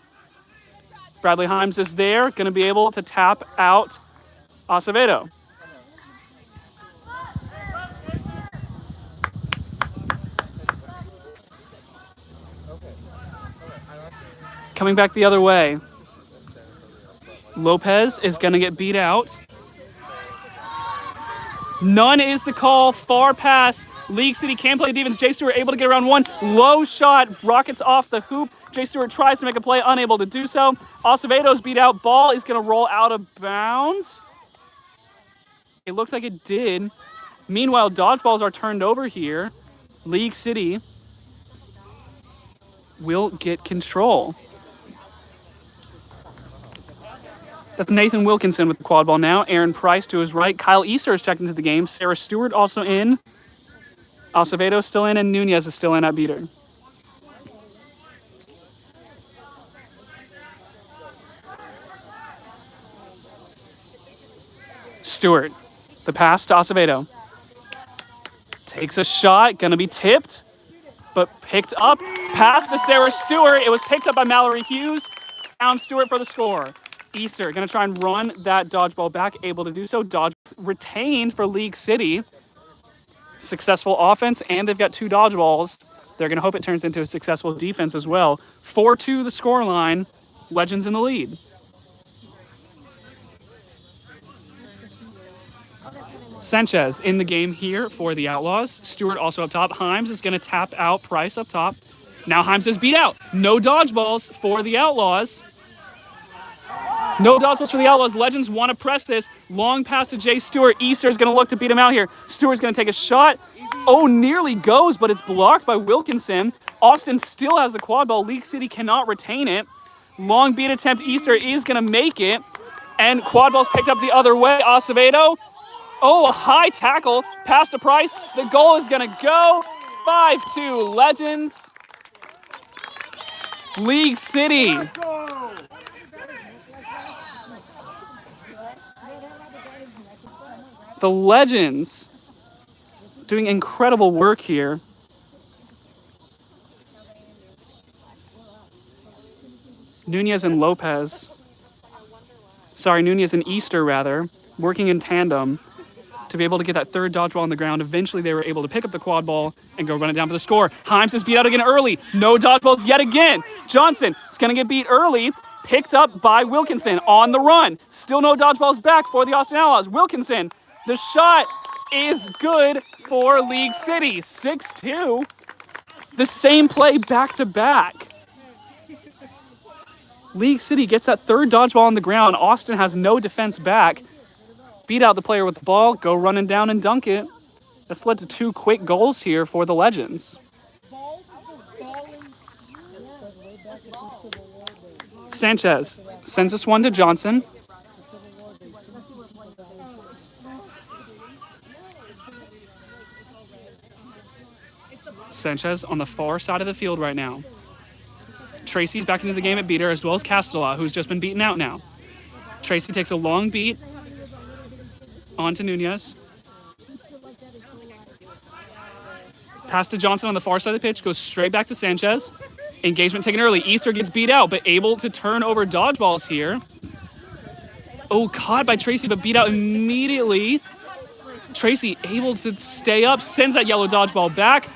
Bradley Himes is there, going to be able to tap out Acevedo. Coming back the other way. Lopez is going to get beat out. None is the call. Far pass. League City can play defense. Jay Stewart able to get around one. Low shot. Rockets off the hoop. Jay Stewart tries to make a play. Unable to do so. Acevedo's beat out. Ball is going to roll out of bounds. It looks like it did. Meanwhile, dodgeballs are turned over here. League City will get control. That's Nathan Wilkinson with the quad ball now. Aaron Price to his right. Kyle Easter is checked into the game. Sarah Stewart also in. Acevedo still in, and Nunez is still in at beater. Stewart, the pass to Acevedo. Takes a shot, gonna be tipped, but picked up. Pass to Sarah Stewart. It was picked up by Mallory Hughes. Found Stewart for the score. Easter going to try and run that dodgeball back, able to do so. Dodge retained for League City. Successful offense, and they've got 2 dodgeballs. They're going to hope it turns into a successful defense as well. 4-2 the scoreline. Legends in the lead. Sanchez in the game here for the Outlaws. Stewart also up top. Himes is going to tap out Price up top. Now Himes is beat out. No dodgeballs for the Outlaws. No dodgeballs for the Outlaws. Legends want to press this. Long pass to Jay Stewart. Easter's going to look to beat him out here. Stewart's going to take a shot. Oh, nearly goes, but it's blocked by Wilkinson. Austin still has the quad ball. League City cannot retain it. Long beat attempt. Easter is going to make it. And quad ball's picked up the other way. Acevedo. Oh, a high tackle. Pass to Price. The goal is going to go. 5-2 Legends. League City. The Legends doing incredible work here. Nunez and Lopez. Sorry, Nunez and Easter, rather, working in tandem to be able to get that third dodgeball on the ground. Eventually, they were able to pick up the quad ball and go run it down for the score. Himes is beat out again early. No dodgeballs yet again. Johnson is going to get beat early. Picked up by Wilkinson on the run. Still no dodgeballs back for the Austin Outlaws. Wilkinson, the shot is good for League City. 6-2. The same play back to back. League City gets that third dodgeball on the ground. Austin has no defense back. Beat out the player with the ball, go running down and dunk it. That's led to 2 quick goals here for the Legends. Sanchez sends this one to Johnson. Sanchez on the far side of the field right now. Tracy's back into the game at beater, as well as Castellaw, who's just been beaten out now. Tracy takes a long beat onto Nunez. Pass to Johnson on the far side of the pitch, goes straight back to Sanchez. Engagement taken early. Easter gets beat out, but able to turn over dodgeballs here. Oh, caught by Tracy, but beat out immediately. Tracy able to stay up, sends that yellow dodgeball back.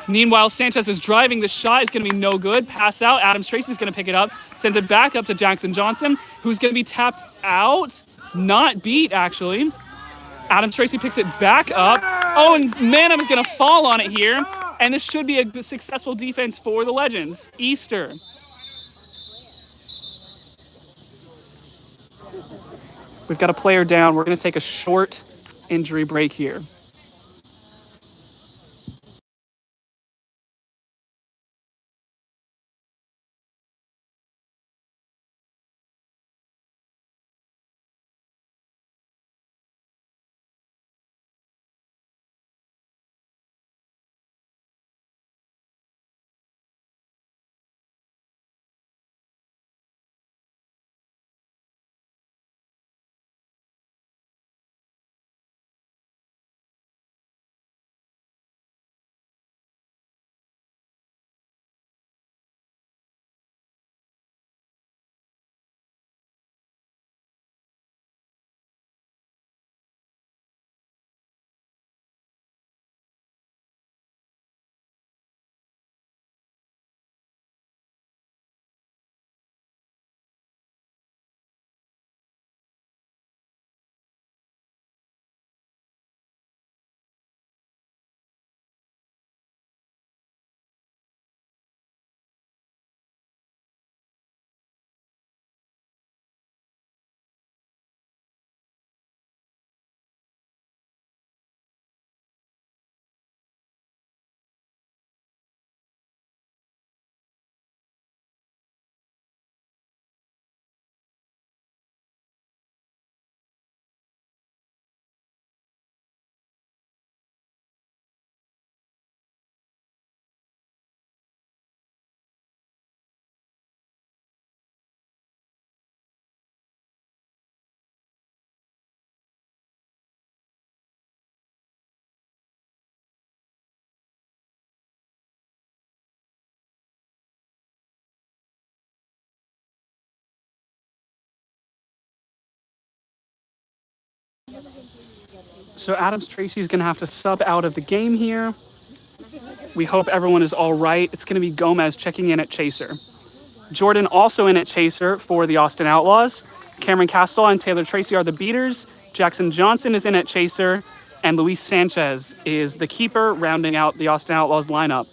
Meanwhile, Sanchez is driving. The shot is going to be no good. Pass out. Adams Tracy's going to pick it up. Sends it back up to Jackson Johnson, who's going to be tapped out. Not beat, actually. Adams Tracy picks it back up. Oh, and Manham is going to fall on it here. And this should be a successful defense for the Legends. Easter. We've got a player down. We're going to take a short injury break here. So Adams Tracy is going to have to sub out of the game here. We hope everyone is all right. It's going to be Gomez checking in at Chaser. Jordan also in at Chaser for the Austin Outlaws. Cameron Castell and Taylor Tracy are the beaters. Jackson Johnson is in at Chaser. And Luis Sanchez is the keeper, rounding out the Austin Outlaws lineup.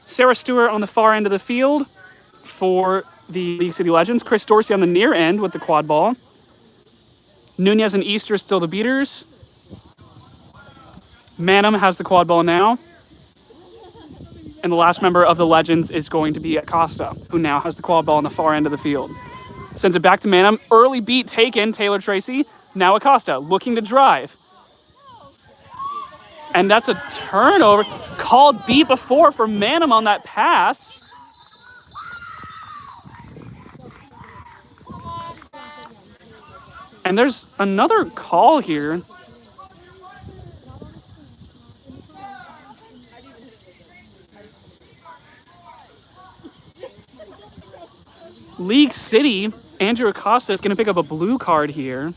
Sarah Stewart on the far end of the field for the League City Legends. Chris Dorsey on the near end with the quad ball. Nunez and Easter still the beaters. Manum has the quad ball now. And the last member of the Legends is going to be Acosta, who now has the quad ball on the far end of the field. Sends it back to Manum. Early beat taken, Taylor Tracy. Now Acosta looking to drive. And that's a turnover. Called beat before for Manum on that pass. And there's another call here. League City, Andrew Acosta is going to pick up a blue card here.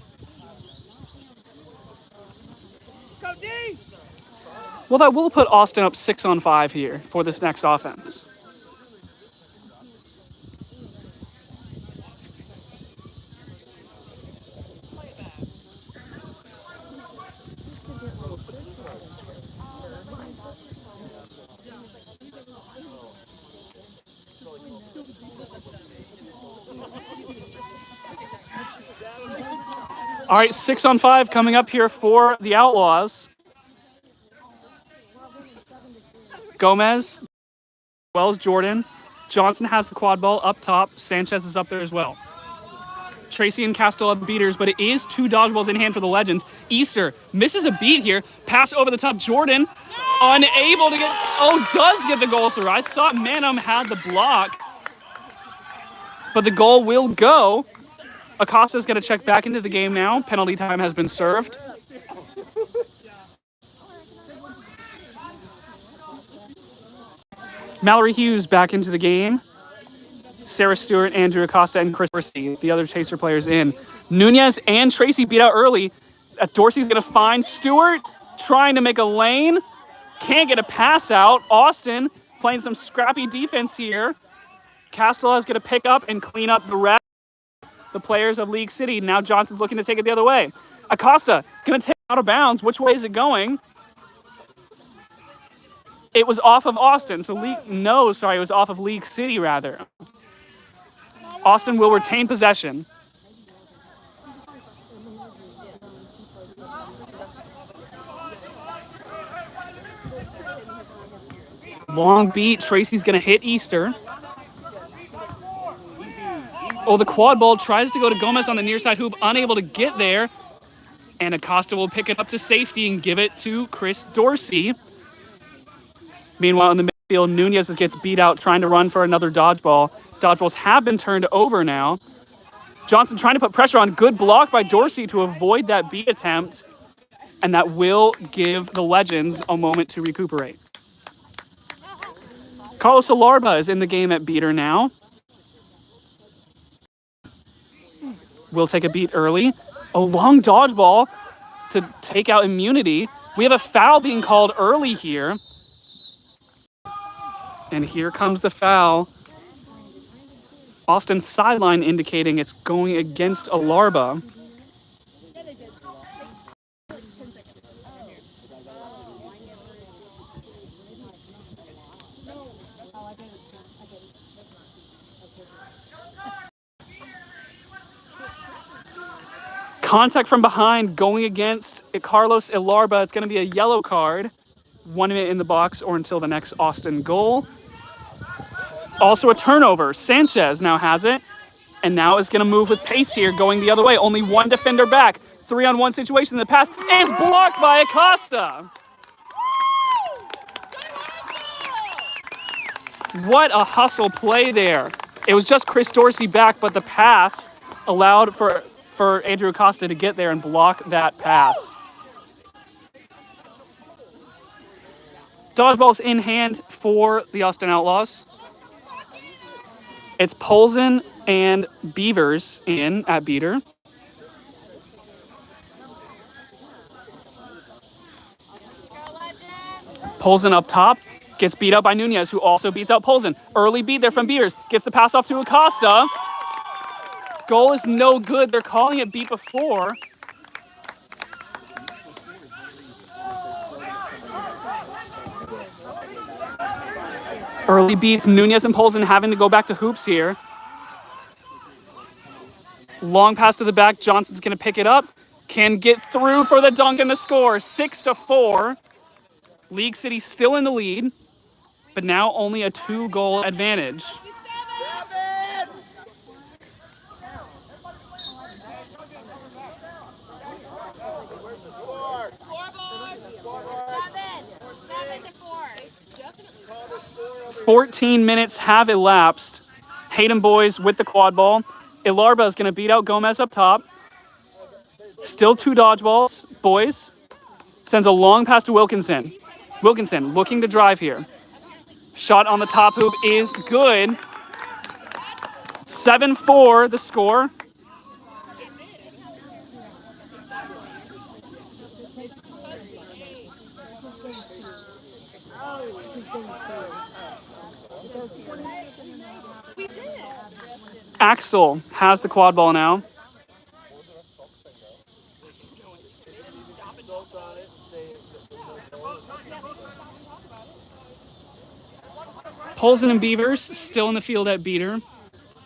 Well, that will put Austin up 6-on-5 here for this next offense. All right, 6-on-5 coming up here for the Outlaws. Gomez, as well as Jordan. Johnson has the quad ball up top. Sanchez is up there as well. Tracy and Castell have the beaters, but it is 2 dodgeballs in hand for the Legends. Easter misses a beat here. Pass over the top. Jordan unable to get, does get the goal through. I thought Manum had the block, but the goal will go. Acosta's going to check back into the game now. Penalty time has been served. Mallory Hughes back into the game. Sarah Stewart, Andrew Acosta, and Chris Dorsey, the other chaser players in. Nunez and Tracy beat out early. Dorsey's going to find Stewart, trying to make a lane. Can't get a pass out. Austin playing some scrappy defense here. Castell is going to pick up and clean up the rest. The players of League City. Now Johnson's looking to take it the other way. Acosta going to take it out of bounds. Which way is it going? It was off of Austin. So it was off of League City rather. Austin will retain possession. Long beat. Tracy's going to hit Easter. The quad ball tries to go to Gomez on the near side hoop, unable to get there. And Acosta will pick it up to safety and give it to Chris Dorsey. Meanwhile, in the midfield, Nunez gets beat out trying to run for another dodgeball. Dodgeballs have been turned over now. Johnson trying to put pressure on. Good block by Dorsey to avoid that beat attempt. And that will give the Legends a moment to recuperate. Carlos Alarba is in the game at beater now. Will take a beat early. A long dodgeball to take out immunity. We have a foul being called early here. And here comes the foul. Austin's sideline indicating it's going against Alarba. Contact from behind going against Carlos Alarba. It's going to be a yellow card. 1 minute in the box or until the next Austin goal. Also a turnover. Sanchez now has it. And now is going to move with pace here, going the other way. Only one defender back. 3-on-1 situation. The pass is blocked by Acosta. What a hustle play there. It was just Chris Dorsey back, but the pass allowed for Andrew Acosta to get there and block that pass. Dodgeballs in hand for the Austin Outlaws. It's Polzen and Beavers in at beater. Polzen up top. Gets beat up by Nunez, who also beats out Polzen. Early beat there from Beavers. Gets the pass off to Acosta. Goal is no good. They're calling it beat before. Early beats. Nunez and Polzen having to go back to hoops here. Long pass to the back. Johnson's going to pick it up. Can get through for the dunk and the score. 6-4. League City still in the lead, but now only a 2-goal advantage. "14 minutes have elapsed. Hayden boys with the quad ball. Ilarba is going to beat out Gomez up top. Still 2 dodgeballs. Boys sends a long pass to Wilkinson. Wilkinson looking to drive here. Shot on the top hoop is good. 7-4 the score. Axel has the quad ball now. Polson and Beavers still in the field at beater.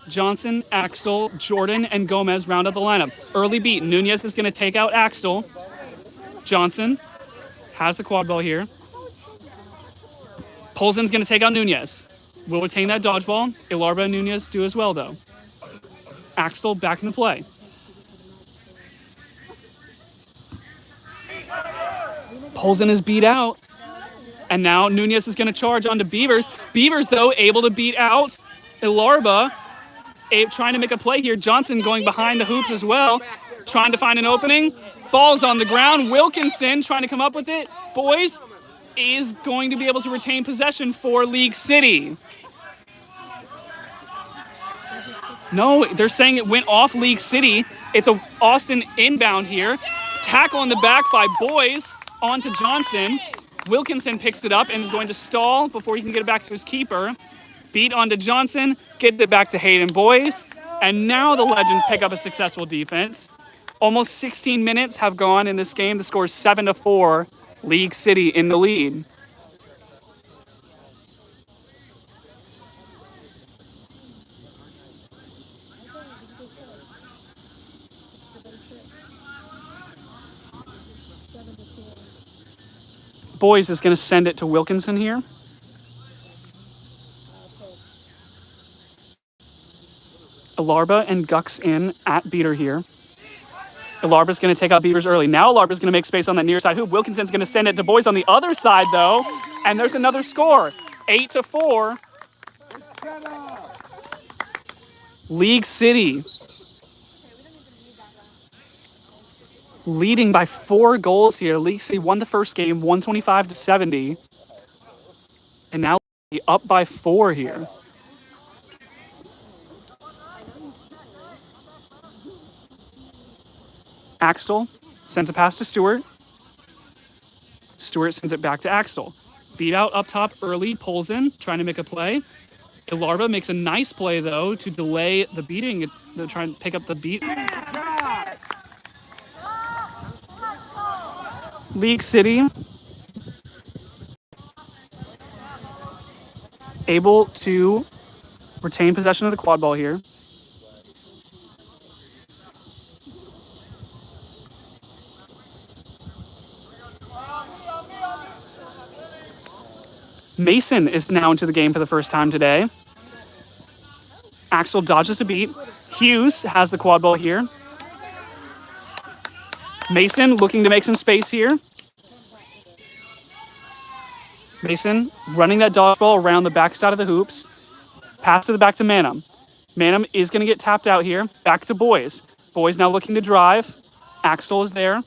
Johnson, Axel, Jordan, and Gomez round up the lineup. Early beat. Nunez is going to take out Axel. Johnson has the quad ball here. Polson's going to take out Nunez. Will retain that dodgeball. Ilarba and Nunez do as well, though. Axel back in the play. Polson is beat out. And now Nunez is going to charge onto Beavers. Beavers, though, able to beat out Ilarba. Trying to make a play here. Johnson going behind the hoops as well. Trying to find an opening. Ball's on the ground. Wilkinson trying to come up with it. Boys is going to be able to retain possession for League City. No, they're saying it went off League City. It's a Austin inbound here. Tackle in the back by Boys onto Johnson. Wilkinson picks it up and is going to stall before he can get it back to his keeper. Beat onto Johnson, get it back to Hayden Boys, and now the Legends pick up a successful defense. Almost 16 minutes have gone in this game. The score is 7-4, League City in the lead. Boys is going to send it to Wilkinson here. Ilarba and Gux in at beater here. Ilarba's going to take out Beavers early. Now Ilarba's going to make space on that near side hoop. Wilkinson's going to send it to Boys on the other side, though. And there's another score. 8-4. League City leading by 4 goals here. League City won the first game, 125-70. And now up by 4 here. Axel sends a pass to Stewart. Stewart sends it back to Axel. Beat out up top early. Polson trying to make a play. Ilarba makes a nice play, though, to delay the beating. They're trying to pick up the beat. League City able to retain possession of the quad ball here. Mason is now into the game for the first time today. Axel dodges a beat. Hughes has the quad ball here. Mason looking to make some space here. Mason running that dodgeball around the backside of the hoops. Pass to the back to Manum. Manum is going to get tapped out here. Back to Boys. Boys now looking to drive. Axel is there.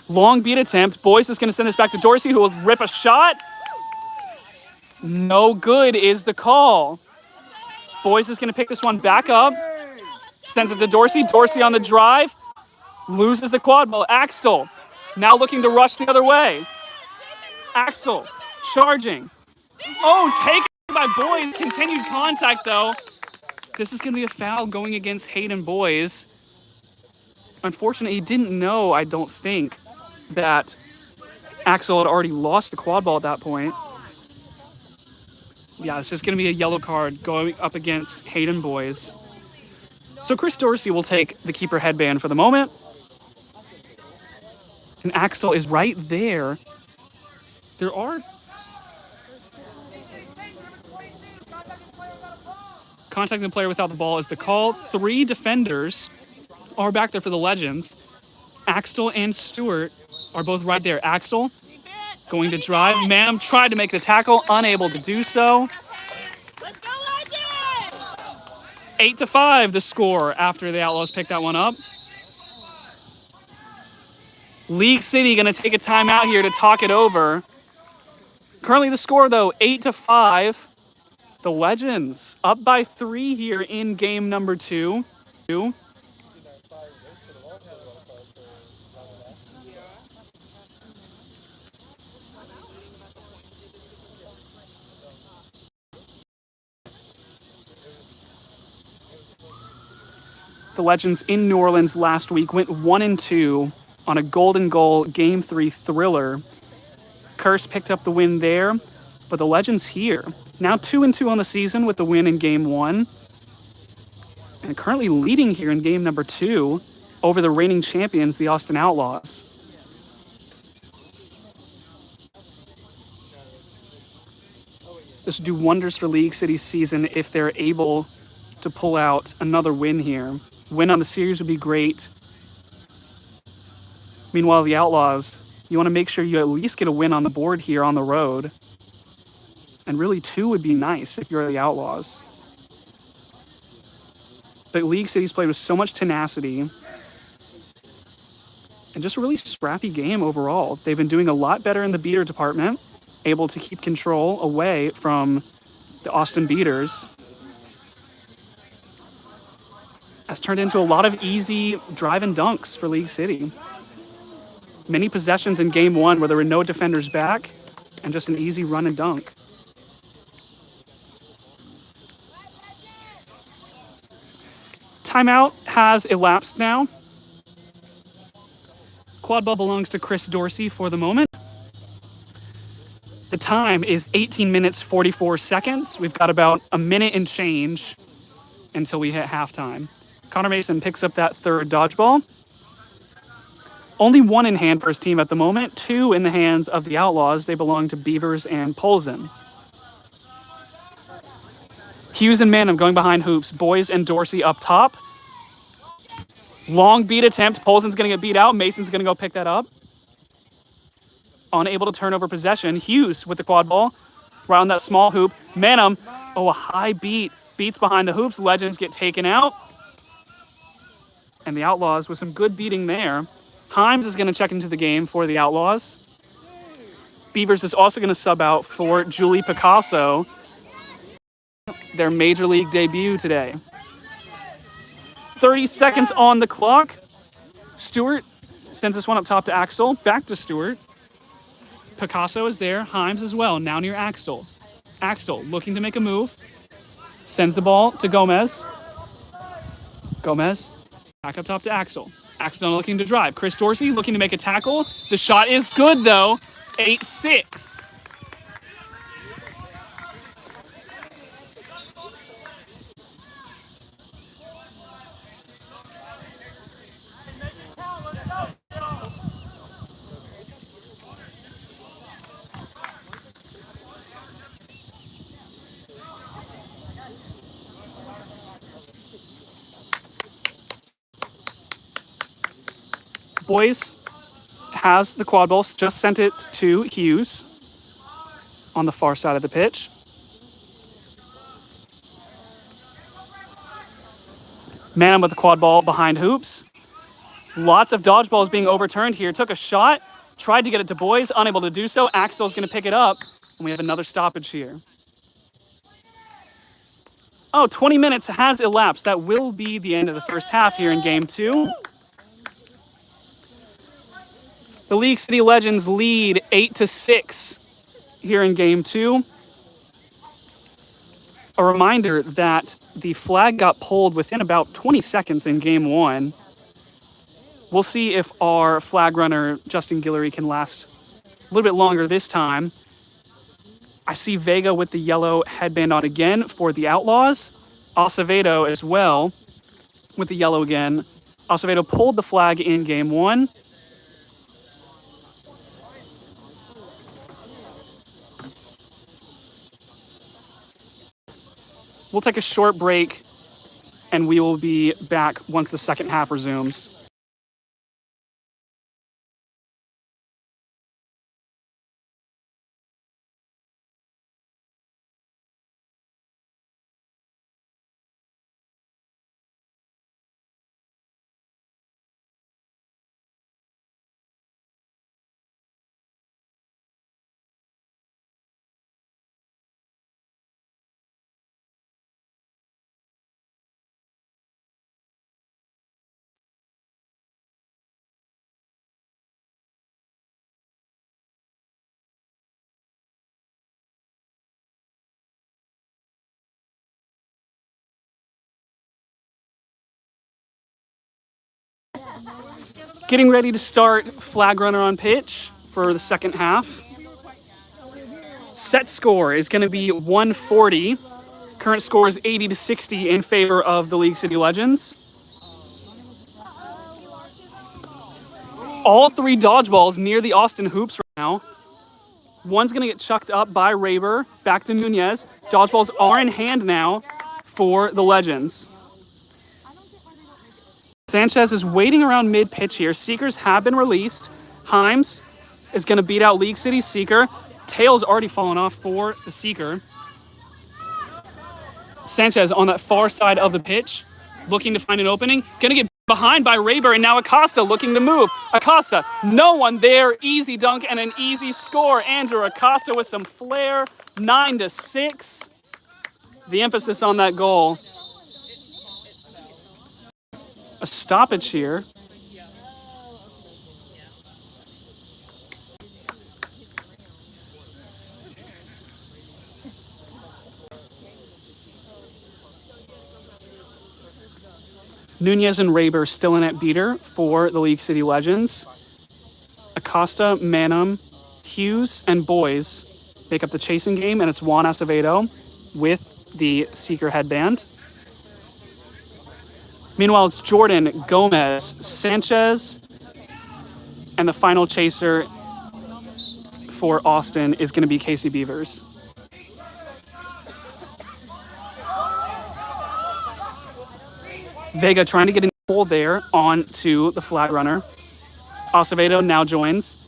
Long beat attempt. Boys is going to send this back to Dorsey, who will rip a shot. No good is the call. Boys is going to pick this one back up. Sends it to Dorsey. Dorsey on the drive. Loses the quad ball. Axel now looking to rush the other way. Axel charging. Oh, taken by Boys. Continued contact, though. This is going to be a foul going against Hayden Boys. Unfortunately, he didn't know, I don't think, that Axel had already lost the quad ball at that point. Yeah, it's just going to be a yellow card going up against Hayden Boys. So Chris Dorsey will take the keeper headband for the moment. And Axtell is right there. There are... Contacting the player without the ball is the call. 3 defenders are back there for the Legends. Axtell and Stewart are both right there. Axtell going to drive. Manham tried to make the tackle, unable to do so. 8-5 the score after the Outlaws picked that one up. League City going to take a timeout here to talk it over. Currently the score, though, 8-5. The Legends up by 3 here in game number 2. The Legends in New Orleans last week went 1-2 on a golden goal Game 3 thriller. Curse picked up the win there, but the Legends here, now 2-2 on the season with the win in Game 1, and currently leading here in Game number 2 over the reigning champions, the Austin Outlaws. This would do wonders for League City's season if they're able to pull out another win here. Win on the series would be great. Meanwhile, the Outlaws, you want to make sure you at least get a win on the board here on the road. And really 2 would be nice if you're the Outlaws. But League City's played with so much tenacity and just a really scrappy game overall. They've been doing a lot better in the beater department, able to keep control away from the Austin Beaters. Has turned into a lot of easy drive and dunks for League City. Many possessions in Game 1 where there were no defenders back and just an easy run and dunk. Timeout has elapsed now. Quad ball belongs to Chris Dorsey for the moment. The time is 18 minutes, 44 seconds. We've got about a minute and change until we hit halftime. Connor Mason picks up that 3rd dodgeball. Only 1 in hand for his team at the moment, 2 in the hands of the Outlaws. They belong to Beavers and Polson. Hughes and Manham going behind hoops. Boys and Dorsey up top. Long beat attempt. Polson's going to get beat out. Mason's going to go pick that up. Unable to turn over possession. Hughes with the quad ball. Right on that small hoop. Manham, a high beat. Beats behind the hoops. Legends get taken out. And the Outlaws with some good beating there. Himes is going to check into the game for the Outlaws. Beavers is also going to sub out for Julie Picasso. Their Major League debut today. 30 seconds on the clock. Stewart sends this one up top to Axtell. Back to Stewart. Picasso is there. Himes as well, now near Axtell. Axtell looking to make a move. Sends the ball to Gomez. Gomez back up top to Axtell. Axtell looking to drive. Chris Dorsey looking to make a tackle. The shot is good though. 8-6. Boys has the quad ball, just sent it to Hughes on the far side of the pitch. Manham with the quad ball behind hoops. Lots of dodgeballs being overturned here. Took a shot, tried to get it to Boys, unable to do so. Axtell's going to pick it up, and we have another stoppage here. 20 minutes has elapsed. That will be the end of the first half here in Game 2. The League City Legends lead 8-6 here in Game 2. A reminder that the flag got pulled within about 20 seconds in Game 1. We'll see if our flag runner, Justin Guillory, can last a little bit longer this time. I see Vega with the yellow headband on again for the Outlaws. Acevedo as well with the yellow again. Acevedo pulled the flag in game 1. We'll take a short break, and we will be back once the second half resumes. Getting ready to start flag runner on pitch for the second half. Set score is going to be 140. Current score is 80-60 in favor of the League City Legends. All 3 dodgeballs near the Austin hoops right now. One's going to get chucked up by Raber, back to Nunez. Dodgeballs are in hand now for the Legends. Sanchez is waiting around mid-pitch here. Seekers have been released. Himes is going to beat out League City's Seeker. Tail's already fallen off for the Seeker. Sanchez on that far side of the pitch, looking to find an opening. Going to get behind by Raber, and now Acosta looking to move. Acosta, no one there. Easy dunk and an easy score. Andrew Acosta with some flair, 9-6. The emphasis on that goal. A stoppage here. Nunez and Raber still in at beater for the League City Legends. Acosta, Manum, Hughes, and Boys make up the chasing game, and it's Juan Acevedo with the Seeker headband. Meanwhile, it's Jordan, Gomez, Sanchez, and the final chaser for Austin is going to be Casey Beavers. Vega trying to get a pull there onto the flag runner. Acevedo now joins.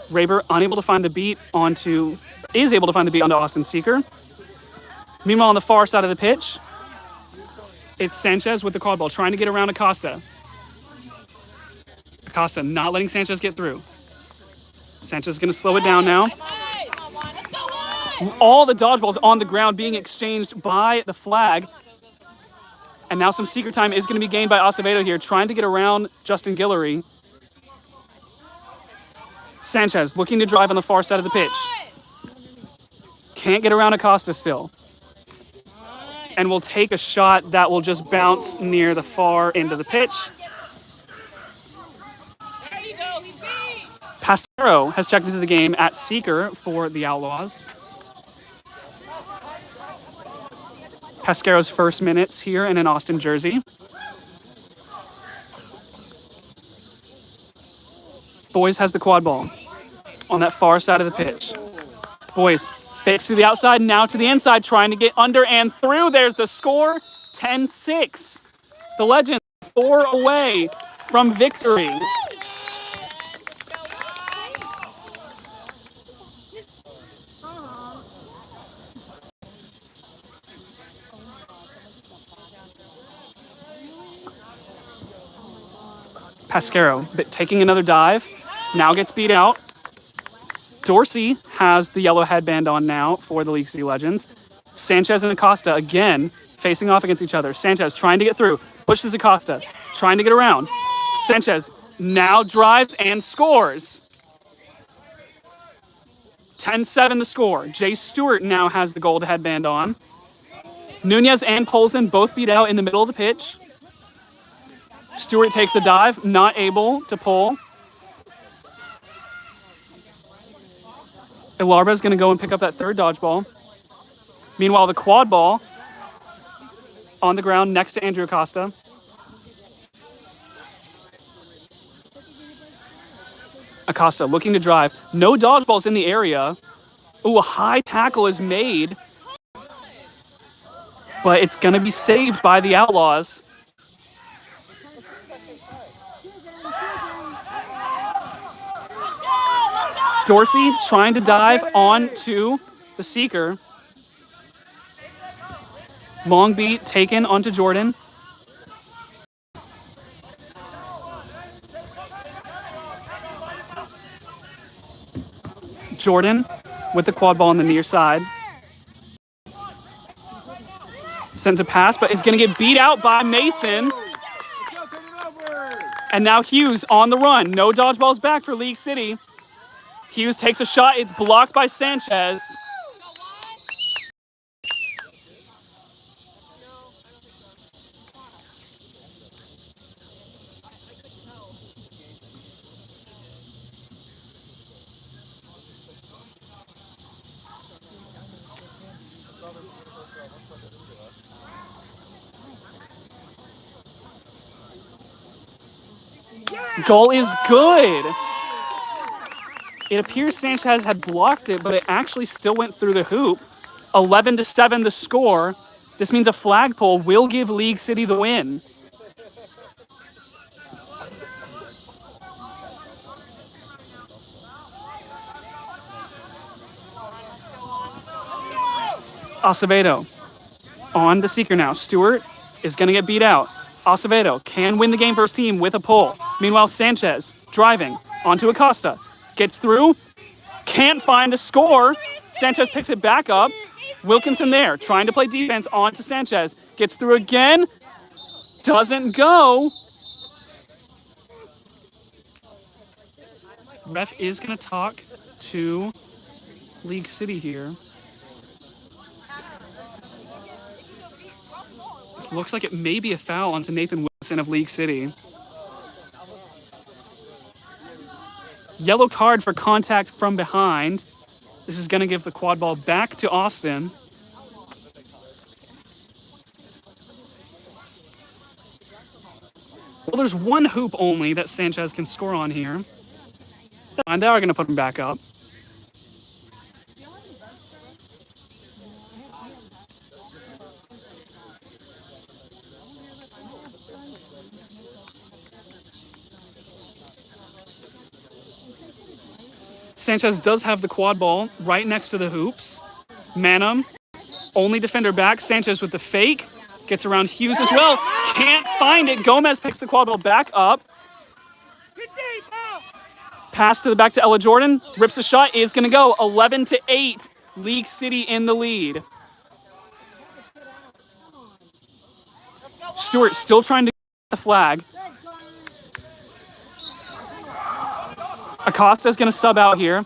Raber unable to find the beat onto Austin Seeker. Meanwhile, on the far side of the pitch, it's Sanchez with the quadball trying to get around Acosta. Acosta not letting Sanchez get through. Sanchez is going to slow it down now. All the dodgeballs on the ground being exchanged by the flag. And now some Seeker time is going to be gained by Acevedo here, trying to get around Justin Guillory. Sanchez looking to drive on the far side of the pitch. Can't get around Acosta still. And will take a shot that will just bounce near the far end of the pitch. Pastero has checked into the game at Seeker for the Outlaws. Pasquero's first minutes here in an Austin jersey. Boys has the quad ball on that far side of the pitch. Boys fakes to the outside, now to the inside, trying to get under and through. There's the score, 10-6. The Legends 4 away from victory. Pasquero taking another dive, now gets beat out. Dorsey has the yellow headband on now for the League City Legends. Sanchez and Acosta again facing off against each other. Sanchez trying to get through, pushes Acosta, trying to get around. Sanchez now drives and scores. 10-7 the score. Jay Stewart now has the gold headband on. Nunez and Polson both beat out in the middle of the pitch. Stewart takes a dive, not able to pull. Ilarba is going to go and pick up that third dodgeball. Meanwhile, the quad ball on the ground next to Andrew Acosta. Acosta looking to drive. No dodgeballs in the area. Ooh, a high tackle is made. But it's going to be saved by the Outlaws. Dorsey trying to dive onto the seeker. Long beat taken onto Jordan. Jordan with the quad ball on the near side. Sends a pass, but is going to get beat out by Mason. And now Hughes on the run. No dodgeballs back for League City. Hughes takes a shot. It's blocked by Sanchez. Goal is good. It appears Sanchez had blocked it, but it actually still went through the hoop. 11-7 the score. This means a flagpole will give League City the win. Acevedo on the seeker now. Stewart is going to get beat out. Acevedo can win the game for his team with a pull. Meanwhile, Sanchez driving onto Acosta. Gets through. Can't find the score. Sanchez picks it back up. Wilkinson there trying to play defense onto Sanchez. Gets through again. Doesn't go. Ref is going to talk to League City here. This looks like it may be a foul onto Nathan Wilson of League City. Yellow card for contact from behind. This is going to give the quad ball back to Austin. Well, there's one hoop only that Sanchez can score on here. And they are going to put him back up. Sanchez does have the quad ball right next to the hoops. Manum, only defender back. Sanchez with the fake. Gets around Hughes as well. Can't find it. Gomez picks the quad ball back up. Pass to the back to Ella Jordan. Rips a shot. Is going to go. 11-8. League City in the lead. Stewart still trying to get the flag. Acosta is going to sub out here.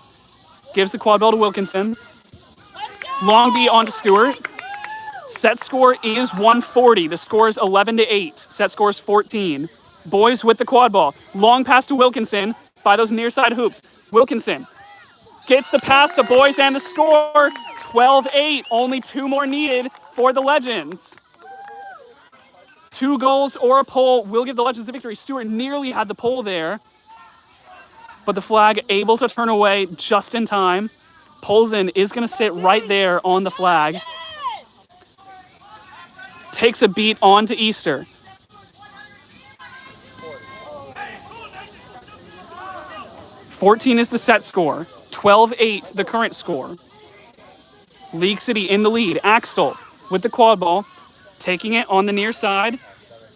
Gives the quad ball to Wilkinson. Long B onto Stewart. Set score is 140. The score is 11-8. Set score is 14. Boys with the quad ball. Long pass to Wilkinson by those near side hoops. Wilkinson gets the pass to Boys and the score. 12-8. Only two more needed for the Legends. 2 goals or a pole will give the Legends the victory. Stewart nearly had the pole there, but the flag able to turn away just in time. Polzin is going to sit right there on the flag. Takes a beat on to Easter. $14 is the set score. 12-8 the current score. League City in the lead. Axtell with the quad ball. Taking it on the near side.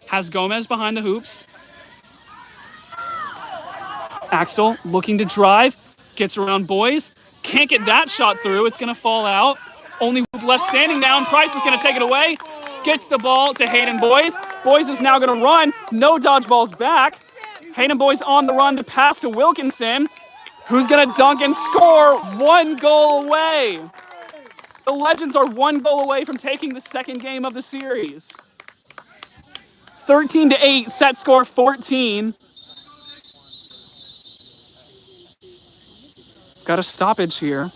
Has Gomez behind the hoops. Axtell looking to drive, gets around Boys, can't get that shot through, it's going to fall out. Only left standing now, and Price is going to take it away. Gets the ball to Hayden Boys. Boys is now going to run, no dodgeballs back. Hayden Boys on the run to pass to Wilkinson, who's going to dunk and score. 1 goal away. The Legends are 1 goal away from taking the second game of the series. 13-8, set score 14. Got a stoppage here.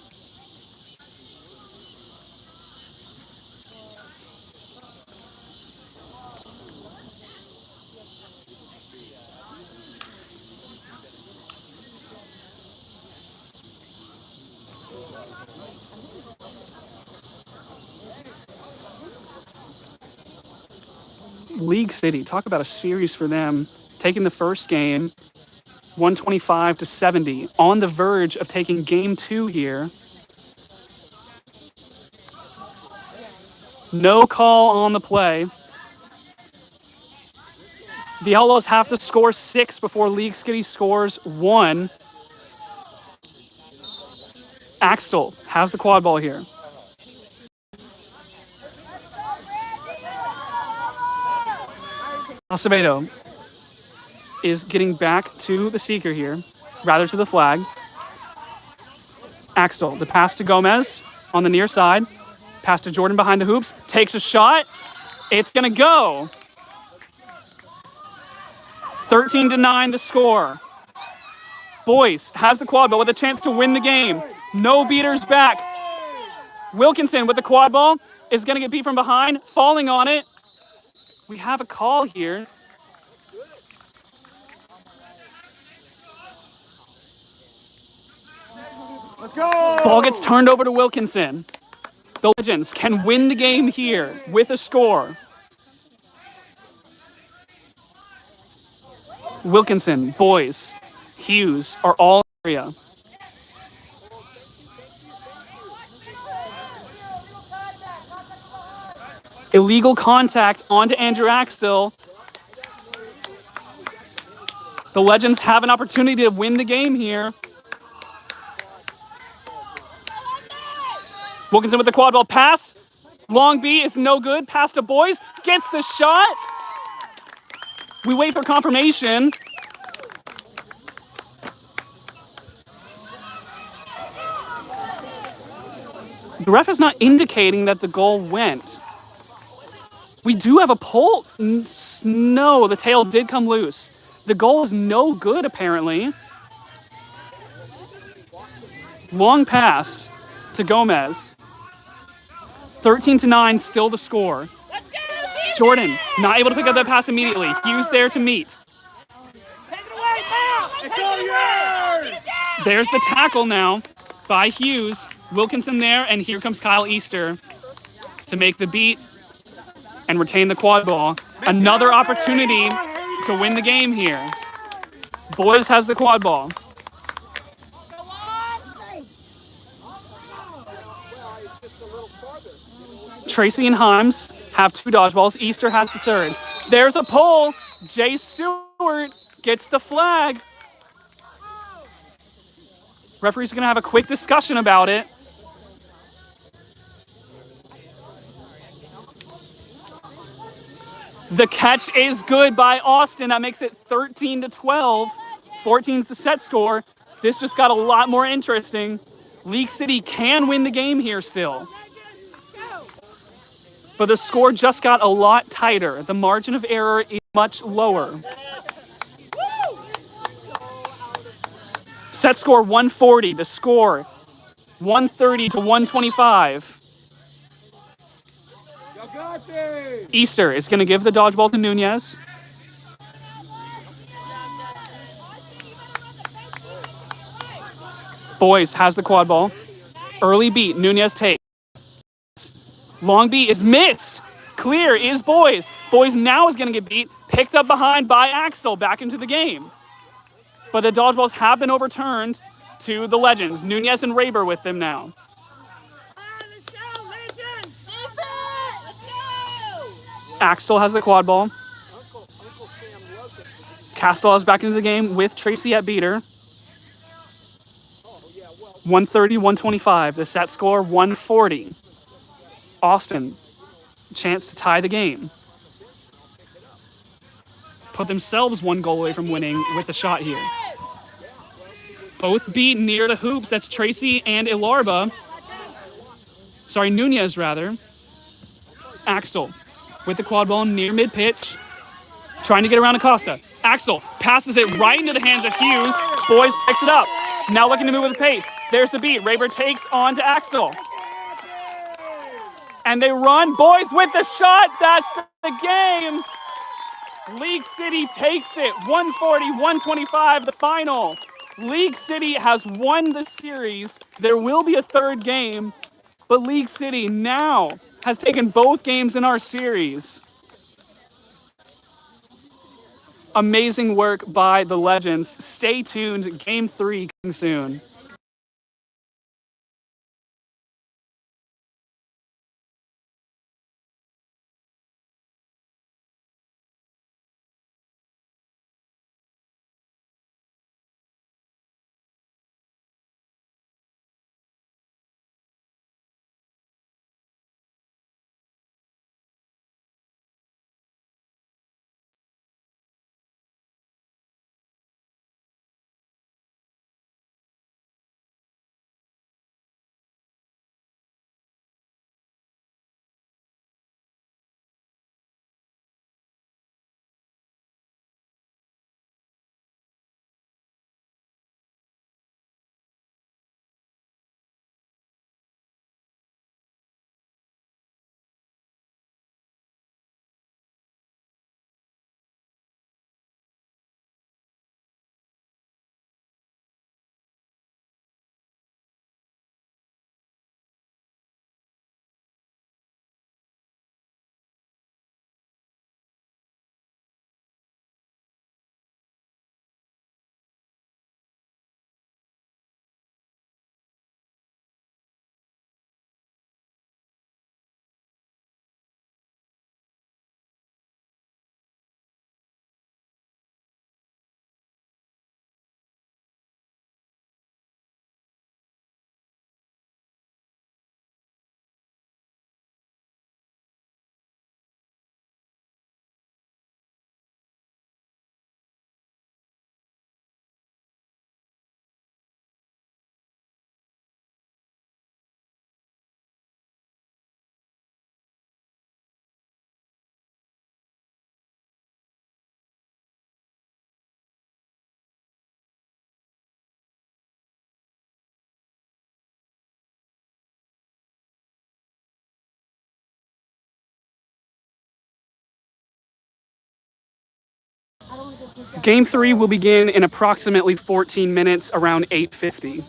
League City, talk about a series for them. Taking the first game, 125-70, on the verge of taking game 2 here. No call on the play. The Outlaws have to score 6 before League City scores 1. Axtell has the quad ball here. Acevedo is getting back to the seeker here, rather to the flag. Axtell, the pass to Gomez on the near side. Pass to Jordan behind the hoops, takes a shot. It's gonna go. 13-9 the score. Boyce has the quad ball with a chance to win the game. No beaters back. Wilkinson with the quad ball is gonna get beat from behind, falling on it. We have a call here. Let's go! Ball gets turned over to Wilkinson. The Legends can win the game here with a score. Wilkinson, Boyce, Hughes are all in the area. Illegal contact onto Andrew Axtell. The Legends have an opportunity to win the game here. Wilkinson with the quad ball pass. Long B is no good. Pass to Boyce. Gets the shot. We wait for confirmation. The ref is not indicating that the goal went. We do have a pull. No, the tail did come loose. The goal is no good, apparently. Long pass to Gomez. 13-9, still the score. Jordan, not able to pick up that pass immediately. Hughes there to meet. There's the tackle now by Hughes. Wilkinson there, and here comes Kyle Easter to make the beat and retain the quad ball. Another opportunity to win the game here. Boyce has the quad ball. Tracy and Himes have 2 dodgeballs. Easter has the 3rd. There's a pull. Jay Stewart gets the flag. Referees are going to have a quick discussion about it. The catch is good by Austin. That makes it 13-12. 14's the set score. This just got a lot more interesting. League City can win the game here still. But the score just got a lot tighter. The margin of error is much lower. Set score 140. The score 130-125. Easter is going to give the dodgeball to Nunez. Boyce has the quad ball. Early beat. Nunez takes. Long beat is missed. Clear is Boyce. Boyce now is going to get beat. Picked up behind by Axtell back into the game. But the dodgeballs have been overturned to the Legends. Nunez and Raber with them now. Axtell has the quad ball. Castell is back into the game with Tracy at beater. 130-125. The set score 140. Austin, chance to tie the game. Put themselves 1 goal away from winning with a shot here. Both beat near the hoops. That's Tracy and Ilarba. Sorry, Nunez rather. Axtell with the quad ball near mid-pitch. Trying to get around Acosta. Axtell passes it right into the hands of Hughes. Boyce picks it up. Now looking to move with the pace. There's the beat. Raber takes on to Axtell. And they run. Boyce with the shot. That's the game. League City takes it. 140-125, the final. League City has won the series. There will be a third game, but League City now has taken both games in our series. Amazing work by the Legends. Stay tuned. Game 3 coming soon. Game 3 will begin in approximately 14 minutes, around 8:50.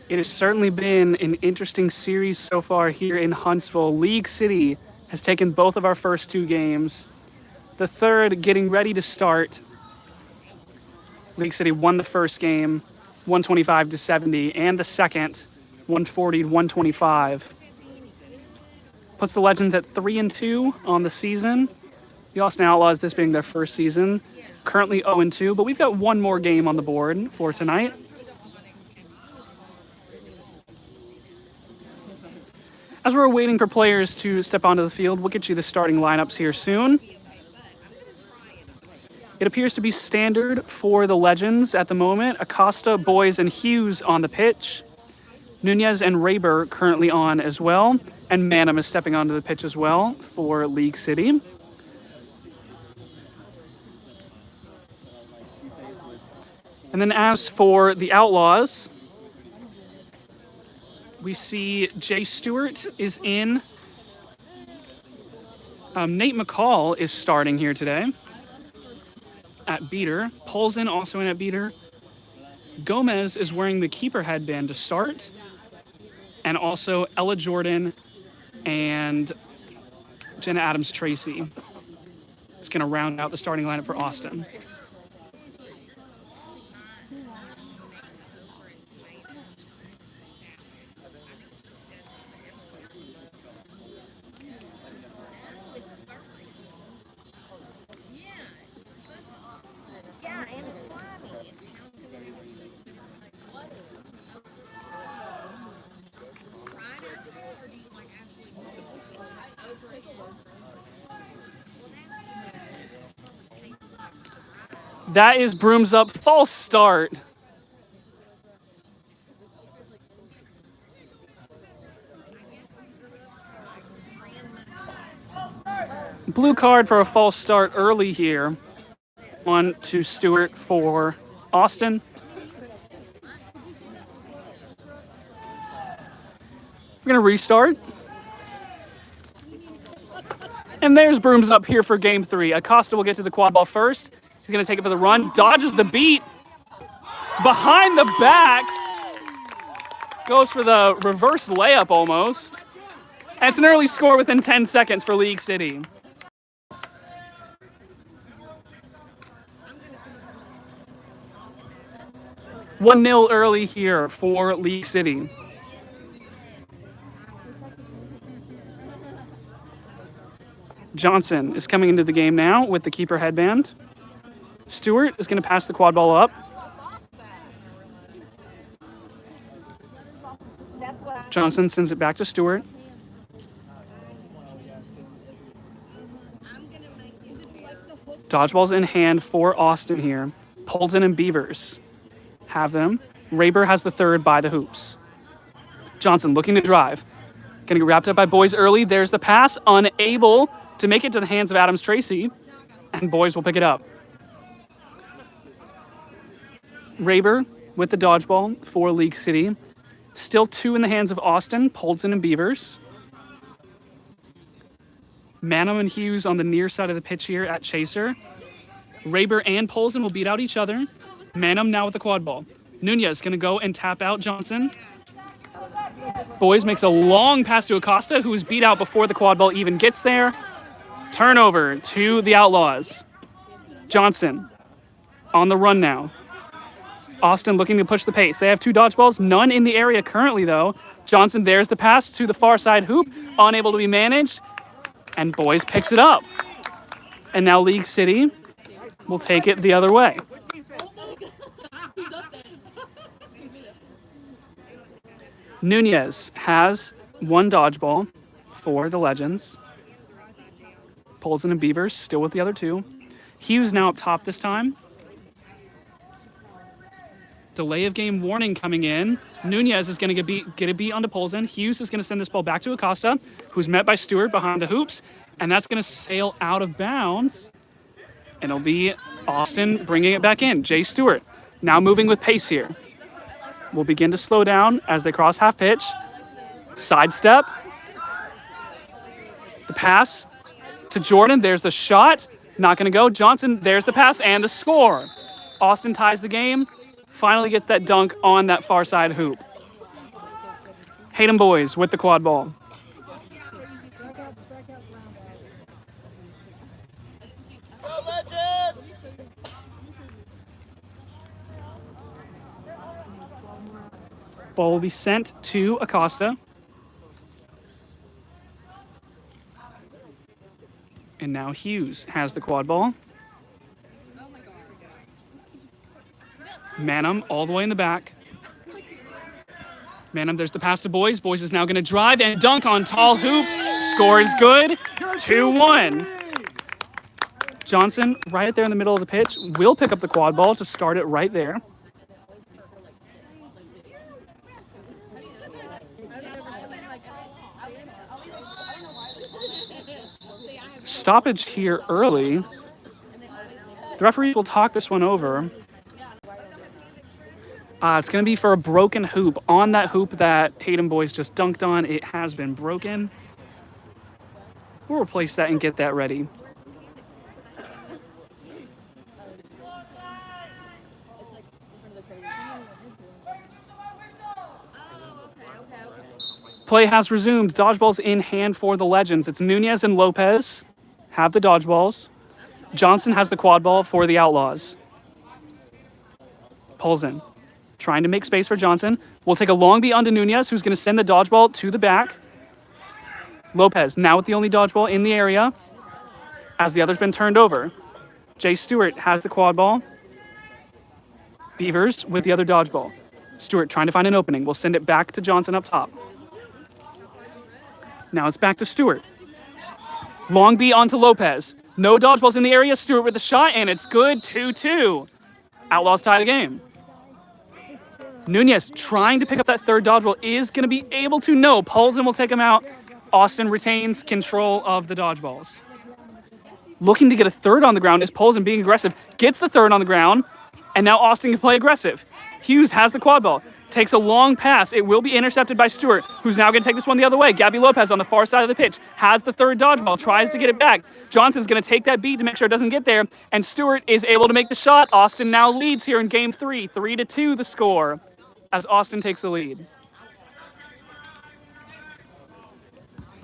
It has certainly been an interesting series so far here in Huntsville. League City has taken both of our first two games. The third getting ready to start. League City won the first game, 125-70, and the second, 140-125. Puts the Legends at 3-2 on the season. The Austin Outlaws, this being their first season, currently 0-2, but we've got one more game on the board for tonight. As we're waiting for players to step onto the field, we'll get you the starting lineups here soon. It appears to be standard for the Legends at the moment. Acosta, Boys, and Hughes on the pitch. Nunez and Raber currently on as well. And Manham is stepping onto the pitch as well for League City. And then as for the Outlaws, we see Jay Stewart is in. Nate McCall is starting here today at beater. Polson also in at beater. Gomez is wearing the keeper headband to start. And also Ella Jordan and Jenna Adams-Tracy is going to round out the starting lineup for Austin. That is brooms up, false start. Blue card for a false start early here. On to Stewart for Austin. We're gonna restart. And there's brooms up here for game 3. Acosta will get to the quad ball first. He's going to take it for the run, dodges the beat, behind the back, goes for the reverse layup almost. And it's an early score within 10 seconds for League City. One 0 early here for League City. Johnson is coming into the game now with the keeper headband. Stewart is going to pass the quad ball up. Johnson sends it back to Stewart. Dodgeball's in hand for Austin here. Polson and Beavers have them. Raber has the third by the hoops. Johnson looking to drive. Going to get wrapped up by Boys early. There's the pass. Unable to make it to the hands of Adams-Tracy. And Boys will pick it up. Raber with the dodgeball for League City. Still 2 in the hands of Austin, Polson and Beavers. Manham and Hughes on the near side of the pitch here at Chaser. Raber and Polson will beat out each other. Manham now with the quad ball. Nunez going to go and tap out Johnson. Boys makes a long pass to Acosta, who was beat out before the quad ball even gets there. Turnover to the Outlaws. Johnson on the run now. Austin looking to push the pace. They have 2 dodgeballs, none in the area currently, though. Johnson, there's the pass to the far side hoop, unable to be managed, and Boys picks it up. And now League City will take it the other way. Nunez has 1 dodgeball for the Legends. Polson and Beavers still with the other 2. Hughes now up top this time. Delay of game warning coming in. Nunez is going to get a beat onto Polson. Hughes is going to send this ball back to Acosta, who's met by Stewart behind the hoops, and that's going to sail out of bounds. And it'll be Austin bringing it back in. Jay Stewart now moving with pace here. Will begin to slow down as they cross half pitch. Sidestep. The pass to Jordan. There's the shot. Not going to go. Johnson, there's the pass and the score. Austin ties the game. Finally gets that dunk on that far side hoop. Hayden boys with the quad ball. Ball will be sent to Acosta. And now Hughes has the quad ball. Manum all the way in the back. Manum, there's the pass to Boys. Boys is now going to drive and dunk on tall hoop. Score is good. 2-1. Johnson, right there in the middle of the pitch, will pick up the quad ball to start it right there. Stoppage here early. The referee will talk this one over. It's going to be for a broken hoop. On that hoop that Hayden Boys just dunked on, it has been broken. We'll replace that and get that ready. Play has resumed. Dodgeballs in hand for the Legends. It's Nunez and Lopez have the dodgeballs. Johnson has the quad ball for the Outlaws. Paulsen trying to make space for Johnson. We'll take a long beat onto Nunez, who's going to send the dodgeball to the back. Lopez now with the only dodgeball in the area as the other's been turned over. Jay Stewart has the quad ball. Beavers with the other dodgeball. Stewart trying to find an opening. We'll send it back to Johnson up top. Now it's back to Stewart. Long beat onto Lopez. No dodgeballs in the area. Stewart with the shot, and it's good. 2-2. Outlaws tie the game. Nunez trying to pick up that third dodgeball is going to be able to. No, Paulsen will take him out. Austin retains control of the dodgeballs. Looking to get a third on the ground is Paulsen being aggressive. Gets the third on the ground, and now Austin can play aggressive. Hughes has the quad ball. Takes a long pass. It will be intercepted by Stewart, who's now going to take this one the other way. Gabby Lopez on the far side of the pitch has the third dodgeball, tries to get it back. Johnson's going to take that beat to make sure it doesn't get there, and Stewart is able to make the shot. Austin now leads here in game 3. 3-2 the score as Austin takes the lead.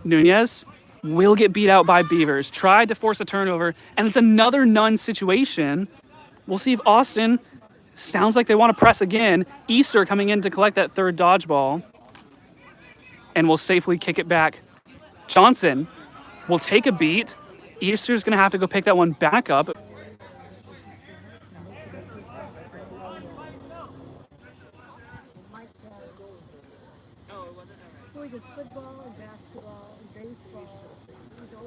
Nunez will get beat out by Beavers. Tried to force a turnover, and it's another none situation. We'll see if Austin... Sounds like they want to press again. Easter coming in to collect that third dodgeball. And will safely kick it back. Johnson will take a beat. Easter's going to have to go pick that one back up.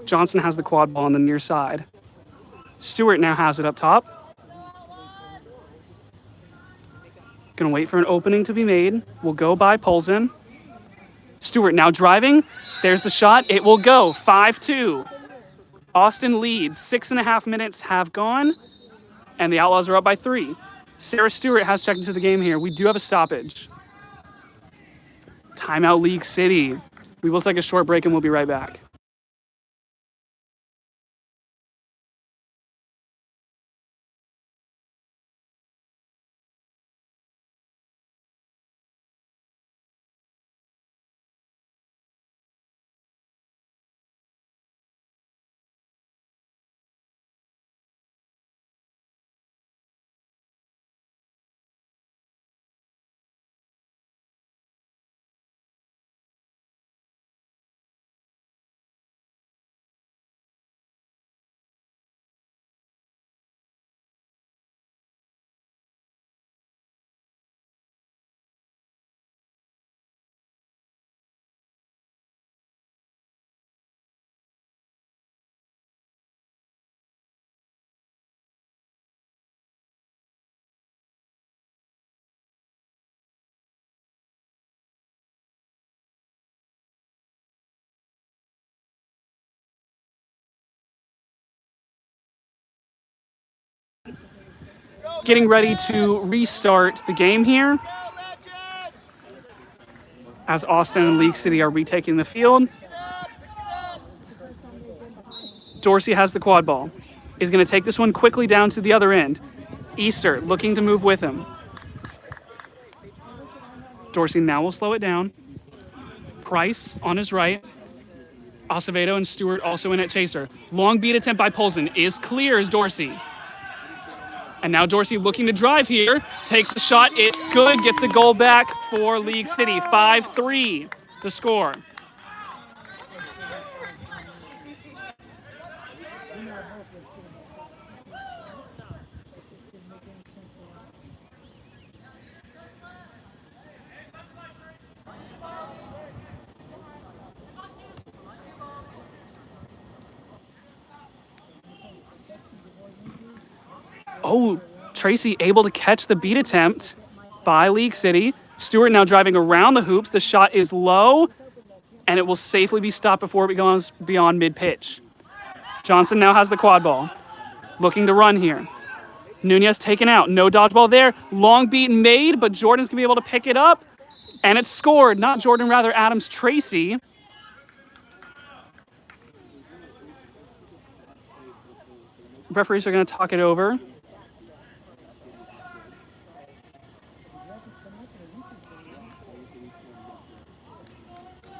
Johnson has the quad ball on the near side. Stewart now has it up top. Gonna wait for an opening to be made. We'll go by Paulsen. Stewart now driving. There's the shot. It will go. 5-2. Austin leads. 6.5 minutes have gone, and the Outlaws are up by 3. Sarah Stewart has checked into the game here. We do have a stoppage. Timeout League City. We will take a short break and we'll be right back. Getting ready to restart the game here as Austin and League City are retaking the field. Dorsey has the quad ball. Is going to take this one quickly down to the other end. Easter looking to move with him. Dorsey now will slow it down. Price on his right. Acevedo and Stewart also in at chaser. Long beat attempt by Polson is clear as Dorsey. And now Dorsey looking to drive here. Takes a shot. It's good. Gets a goal back for League City. 5-3 the score. Oh, Tracy able to catch the beat attempt by League City. Stewart now driving around the hoops. The shot is low, and it will safely be stopped before it goes beyond mid-pitch. Johnson now has the quad ball. Looking to run here. Nunez taken out. No dodgeball there. Long beat made, but Jordan's going to be able to pick it up. And it's scored. Not Jordan, rather Adams Tracy. Referees are going to talk it over.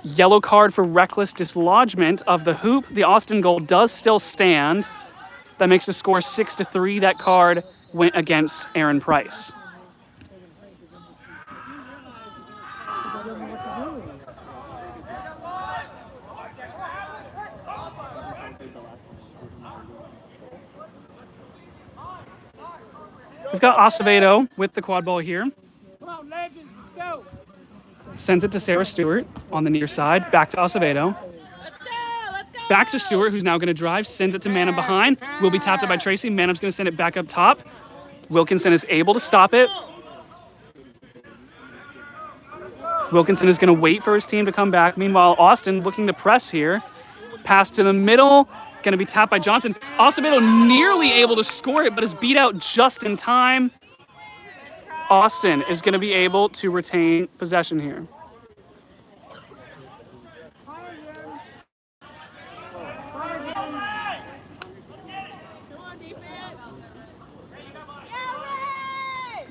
Yellow card for reckless dislodgement of the hoop. The Austin goal does still stand. That makes the score 6-3. That card went against Aaron Price. We've got Acevedo with the quad ball here. Come on, legends, let's go. Sends it to Sarah Stewart on the near side. Back to Acevedo. Let's go. Back to Stewart, who's now going to drive. Sends it to Manham behind. Will be tapped up by Tracy. Manham's going to send it back up top. Wilkinson is able to stop it. Wilkinson is going to wait for his team to come back. Meanwhile, Austin looking to press here. Pass to the middle. Going to be tapped by Johnson. Acevedo nearly able to score it, but is beat out just in time. Austin is going to be able to retain possession here.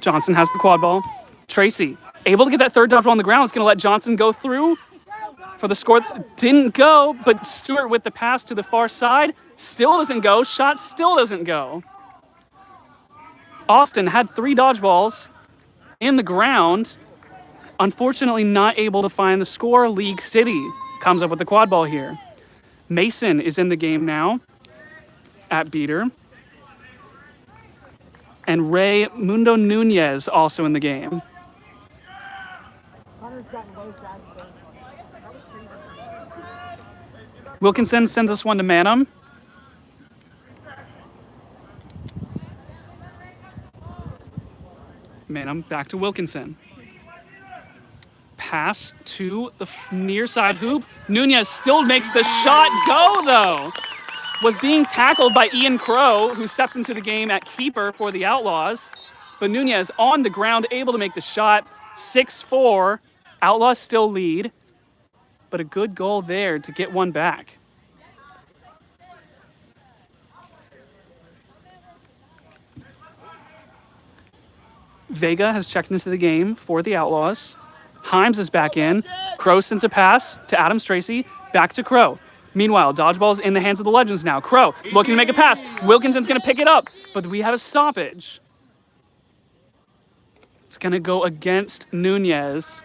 Johnson has the quad ball. Tracy able to get that third dodgeball on the ground. It's going to let Johnson go through for the score. Didn't go, but Stewart with the pass to the far side. Still doesn't go. Shot still doesn't go. Austin had 3 dodgeballs in the ground. Unfortunately not able to find the score. League City comes up with the quad ball here. Mason is in the game now at beater. And Ray Mundo Nunez also in the game. Wilkinson sends us one to Manham. Manham back to Wilkinson. Pass to the near side hoop. Nunez still makes the shot go, though. Was being tackled by Ian Crow, who steps into the game at keeper for the Outlaws. But Nunez on the ground, able to make the shot. 6-4. Outlaws still lead. But a good goal there to get one back. Vega has checked into the game for the Outlaws. Himes is back in. Crow sends a pass to Adams Tracy. Back to Crow. Meanwhile, dodgeball's in the hands of the Legends now. Crow looking to make a pass. Wilkinson's going to pick it up, but we have a stoppage. It's going to go against Nunez.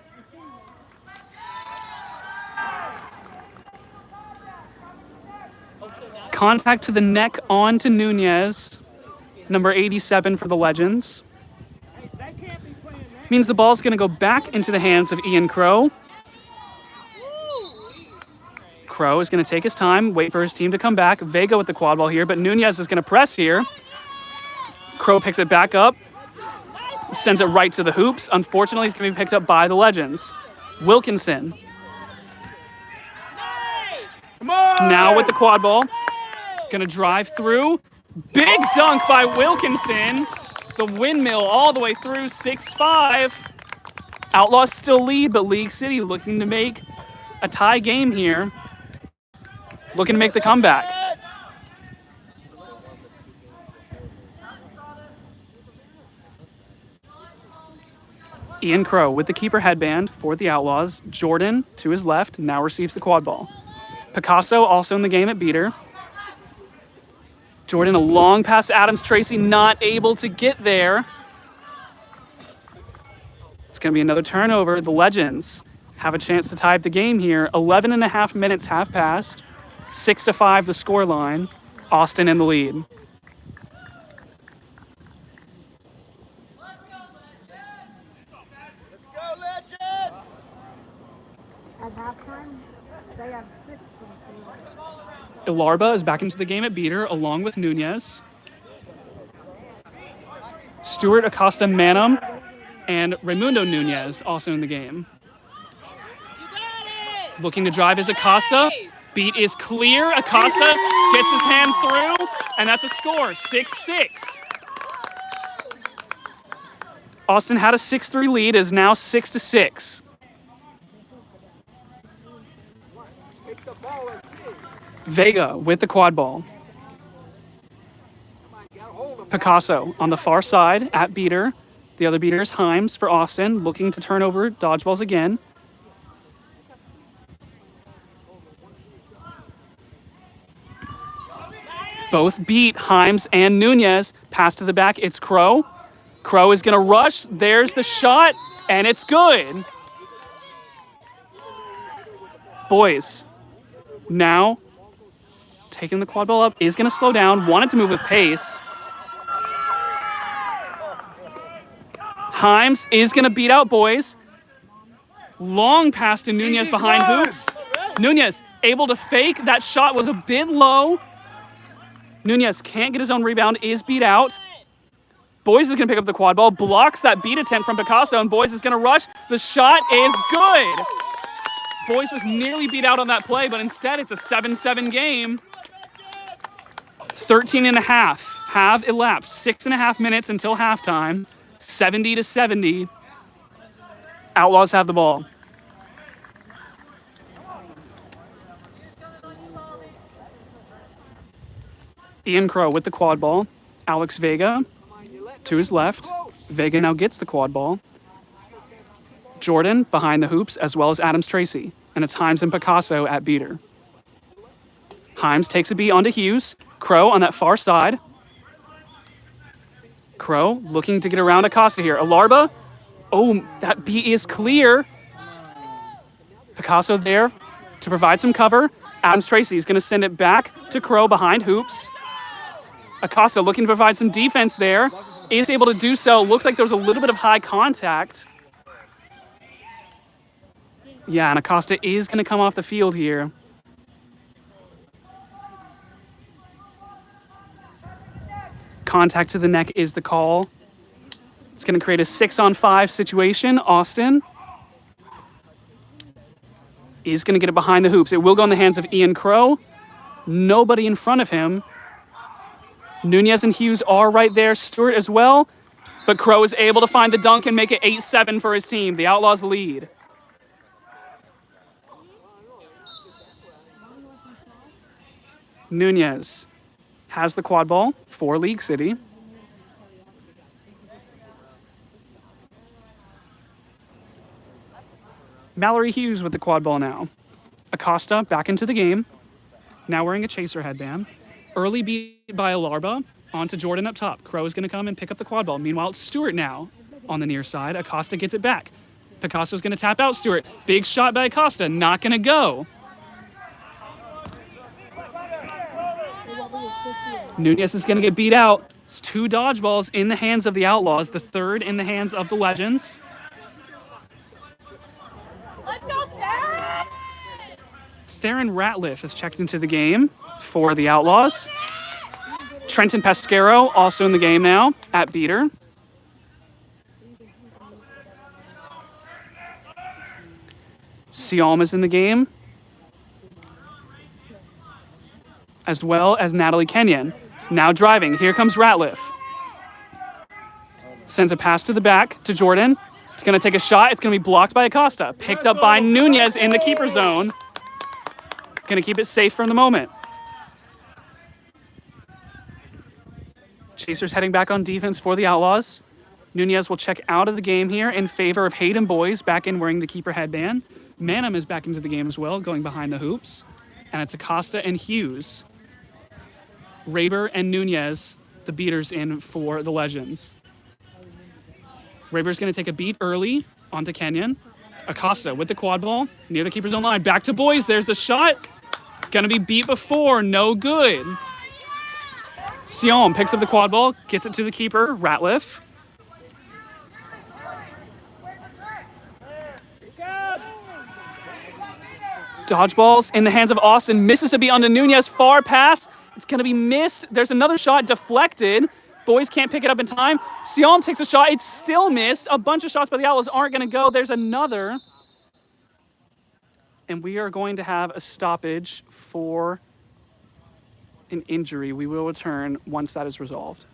Contact to the neck on to Nunez. Number 87 for the Legends. Means the ball's going to go back into the hands of Ian Crow. Crow is going to take his time, wait for his team to come back. Vega with the quad ball here, but Nunez is going to press here. Crow picks it back up, sends it right to the hoops. Unfortunately, he's going to be picked up by the Legends. Wilkinson. Now with the quad ball. Going to drive through. Big dunk by Wilkinson. The windmill all the way through, 6-5. Outlaws still lead, but League City looking to make a tie game here. Looking to make the comeback. Ian Crow with the keeper headband for the Outlaws. Jordan to his left now receives the quad ball. Picasso also in the game at beater. Jordan a long pass to Adams Tracy, not able to get there. It's going to be another turnover. The Legends have a chance to tie up the game here. 11 and a half minutes have passed. 6-5 the score line. Austin in the lead. At halftime, they have 6 from Ilarba is back into the game at beater along with Nunez. Stewart, Acosta, Manum, and Raimundo Nunez also in the game. Looking to drive is Acosta. Beat is clear. Acosta gets his hand through, and that's a score, 6-6. Austin had a 6-3 lead, is now 6-6. Vega with the quad ball. Picasso on the far side at beater. The other beater is Himes for Austin, looking to turn over dodgeballs again. Both beat Himes and Nunez. Pass to the back, it's Crow. Crow is gonna rush, there's the shot, and it's good. Boys, now taking the quad ball up, is gonna slow down, wanted to move with pace. Himes is gonna beat out Boys. Long pass to Nunez behind hoops. Nunez able to fake, that shot was a bit low. Nunez can't get his own rebound, is beat out. Boys is gonna pick up the quad ball, blocks that beat attempt from Picasso, and Boys is gonna rush. The shot is good. Boys was nearly beat out on that play, but instead it's a 7-7 game. 13 and a half have elapsed. 6.5 minutes until halftime. 70-70. Outlaws have the ball. Ian Crow with the quad ball. Alex Vega to his left. Vega now gets the quad ball. Jordan behind the hoops, as well as Adams Tracy. And it's Himes and Picasso at beater. Himes takes a beat onto Hughes. Crow on that far side. Crow looking to get around Acosta here. Ilarba. Oh, that beat is clear. Picasso there to provide some cover. Adams Tracy is going to send it back to Crow behind hoops. Acosta looking to provide some defense there. Is able to do so. Looks like there was a little bit of high contact. Yeah, and Acosta is going to come off the field here. Contact to the neck is the call. It's going to create a 6-on-5 situation. Austin is going to get it behind the hoops. It will go in the hands of Ian Crow. Nobody in front of him. Nunez and Hughes are right there. Stewart as well. But Crow is able to find the dunk and make it 8-7 for his team. The Outlaws lead. Nunez has the quad ball for League City. Mallory Hughes with the quad ball now. Acosta back into the game. Now wearing a chaser headband. Early beat by Ilarba onto Jordan up top. Crow is going to come and pick up the quad ball. Meanwhile, it's Stewart now on the near side. Acosta gets it back. Picasso's going to tap out Stewart. Big shot by Acosta. Not going to go. Nunez is going to get beat out. It's 2 dodgeballs in the hands of the Outlaws. The 3rd in the hands of the Legends. Let's go, Theron! Theron Ratliff has checked into the game for the Outlaws. Trenton Pescaro also in the game now at beater. Sialm is in the game, as well as Natalie Kenyon. Now driving. Here comes Ratliff. Sends a pass to the back to Jordan. It's going to take a shot. It's going to be blocked by Acosta. Picked up by Nunez in the keeper zone. Going to keep it safe from the moment. Chasers heading back on defense for the Outlaws. Nunez will check out of the game here in favor of Hayden Boys, back in wearing the keeper headband. Manum is back into the game as well, going behind the hoops. And it's Acosta and Hughes. Raber and Nunez, the beaters in for the Legends. Raber's going to take a beat early onto Kenyon. Acosta with the quad ball near the keeper's own line. Back to Boys. There's the shot. Going to be beat before. No good. Sion picks up the quad ball, gets it to the keeper, Ratliff. Dodgeballs in the hands of Austin. Mississippi onto Nunez. Far pass. It's going to be missed. There's another shot deflected. Boys can't pick it up in time. Sion takes a shot. It's still missed. A bunch of shots by the Outlaws aren't going to go. There's another. And we are going to have a stoppage for an injury. We will return once that is resolved.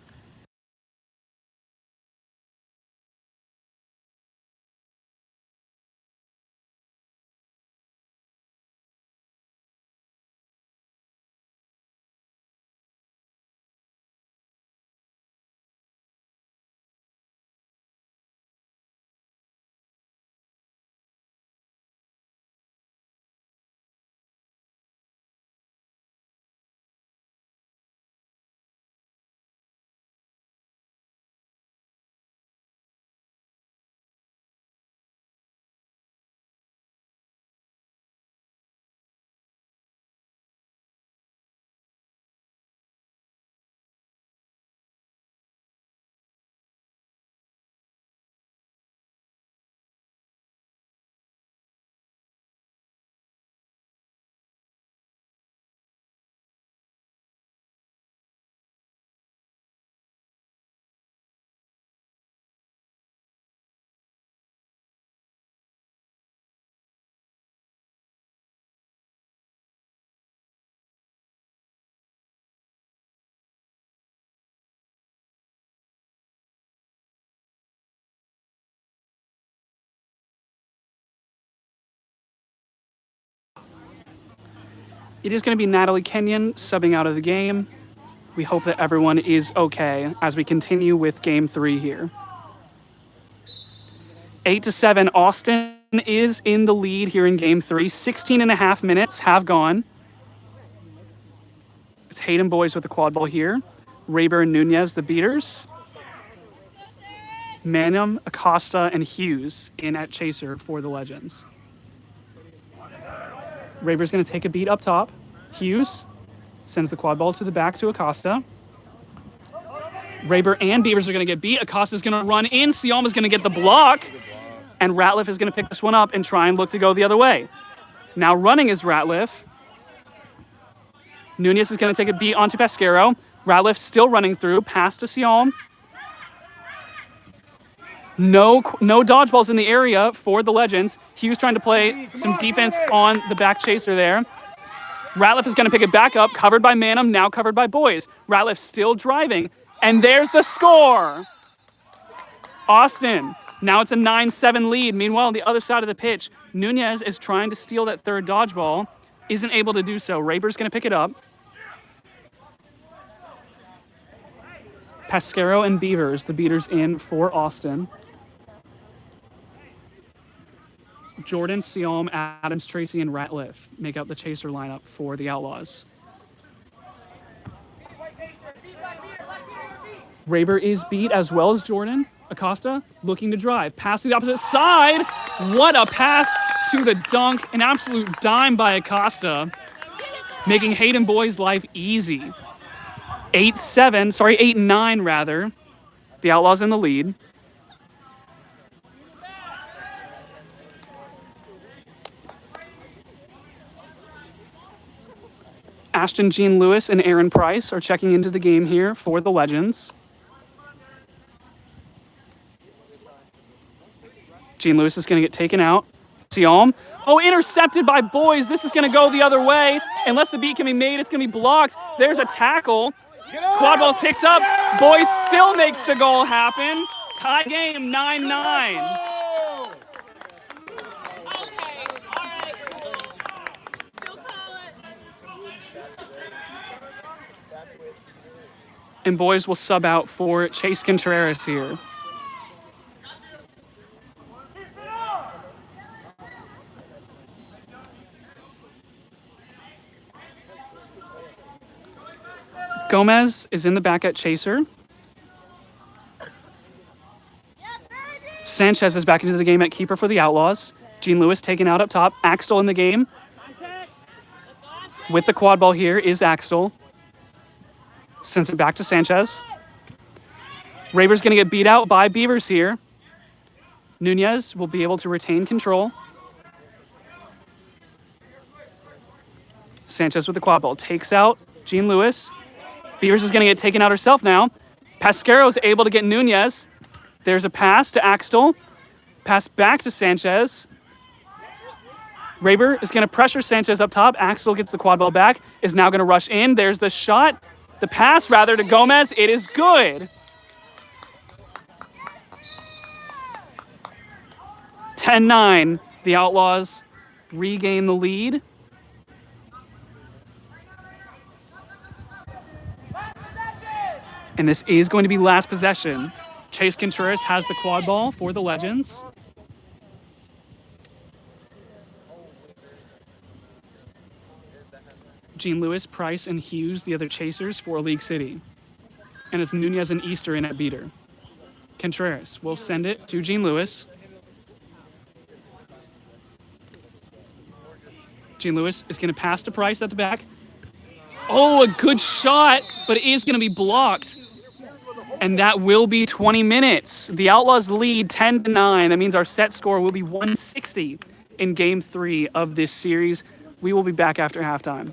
It is going to be Natalie Kenyon subbing out of the game. We hope that everyone is okay as we continue with game 3 here. 8-7, Austin is in the lead here in game 3. 16 and a half minutes have gone. It's Hayden Boys with the quad ball here. Raber and Nunez, the beaters. Manum, Acosta, and Hughes in at chaser for the Legends. Raber's going to take a beat up top. Hughes sends the quad ball to the back to Acosta. Raber and Beavers are going to get beat. Acosta's going to run in. Siama's going to get the block. And Ratliff is going to pick this one up and try and look to go the other way. Now running is Ratliff. Nunez is going to take a beat onto Pesquero. Ratliff still running through. Pass to Siam. No dodgeballs in the area for the Legends. Hughes trying to play some defense on the back chaser there. Ratliff is going to pick it back up, covered by Manum, now covered by Boys. Ratliff still driving, and there's the score. Austin, now it's a 9-7 lead. Meanwhile, on the other side of the pitch, Nunez is trying to steal that third dodgeball, isn't able to do so. Raber's going to pick it up. Pesquero and Beavers, the beaters in for Austin. Jordan, Siam, Adams, Tracy, and Ratliff make up the chaser lineup for the Outlaws. Raber is beat as well as Jordan. Acosta looking to drive. Pass to the opposite side. What a pass to the dunk. An absolute dime by Acosta, making Hayden Boys' life easy. 8-9 rather. The Outlaws in the lead. Ashton Jean Lewis and Aaron Price are checking into the game here for the Legends. Jean Lewis is going to get taken out. Siam. Oh, intercepted by Boys. This is going to go the other way. Unless the beat can be made, it's going to be blocked. There's a tackle. Quad ball's picked up. Boys still makes the goal happen. Tie game, 9-9. And Boys will sub out for Chase Contreras here. Gomez is in the back at chaser. Sanchez is back into the game at keeper for the Outlaws. Gene Lewis taken out up top. Axtell in the game. With the quad ball here is Axtell. Sends it back to Sanchez. Raber's going to get beat out by Beavers here. Nunez will be able to retain control. Sanchez with the quad ball. Takes out Gene Lewis. Beavers is going to get taken out herself now. Pasquero is able to get Nunez. There's a pass to Axtell. Pass back to Sanchez. Raber is going to pressure Sanchez up top. Axtell gets the quad ball back. Is now going to rush in. There's the shot. The pass, rather, to Gomez. It is good. 10-9. The Outlaws regain the lead. And this is going to be last possession. Chase Contreras has the quad ball for the Legends. Gene Lewis, Price, and Hughes, the other chasers for League City. And it's Nunez and Easter in at beater. Contreras will send it to Gene Lewis. Gene Lewis is going to pass to Price at the back. Oh, a good shot, but it is going to be blocked. And that will be 20 minutes. The Outlaws lead 10-9. That means our set score will be 160 in Game 3 of this series. We will be back after halftime.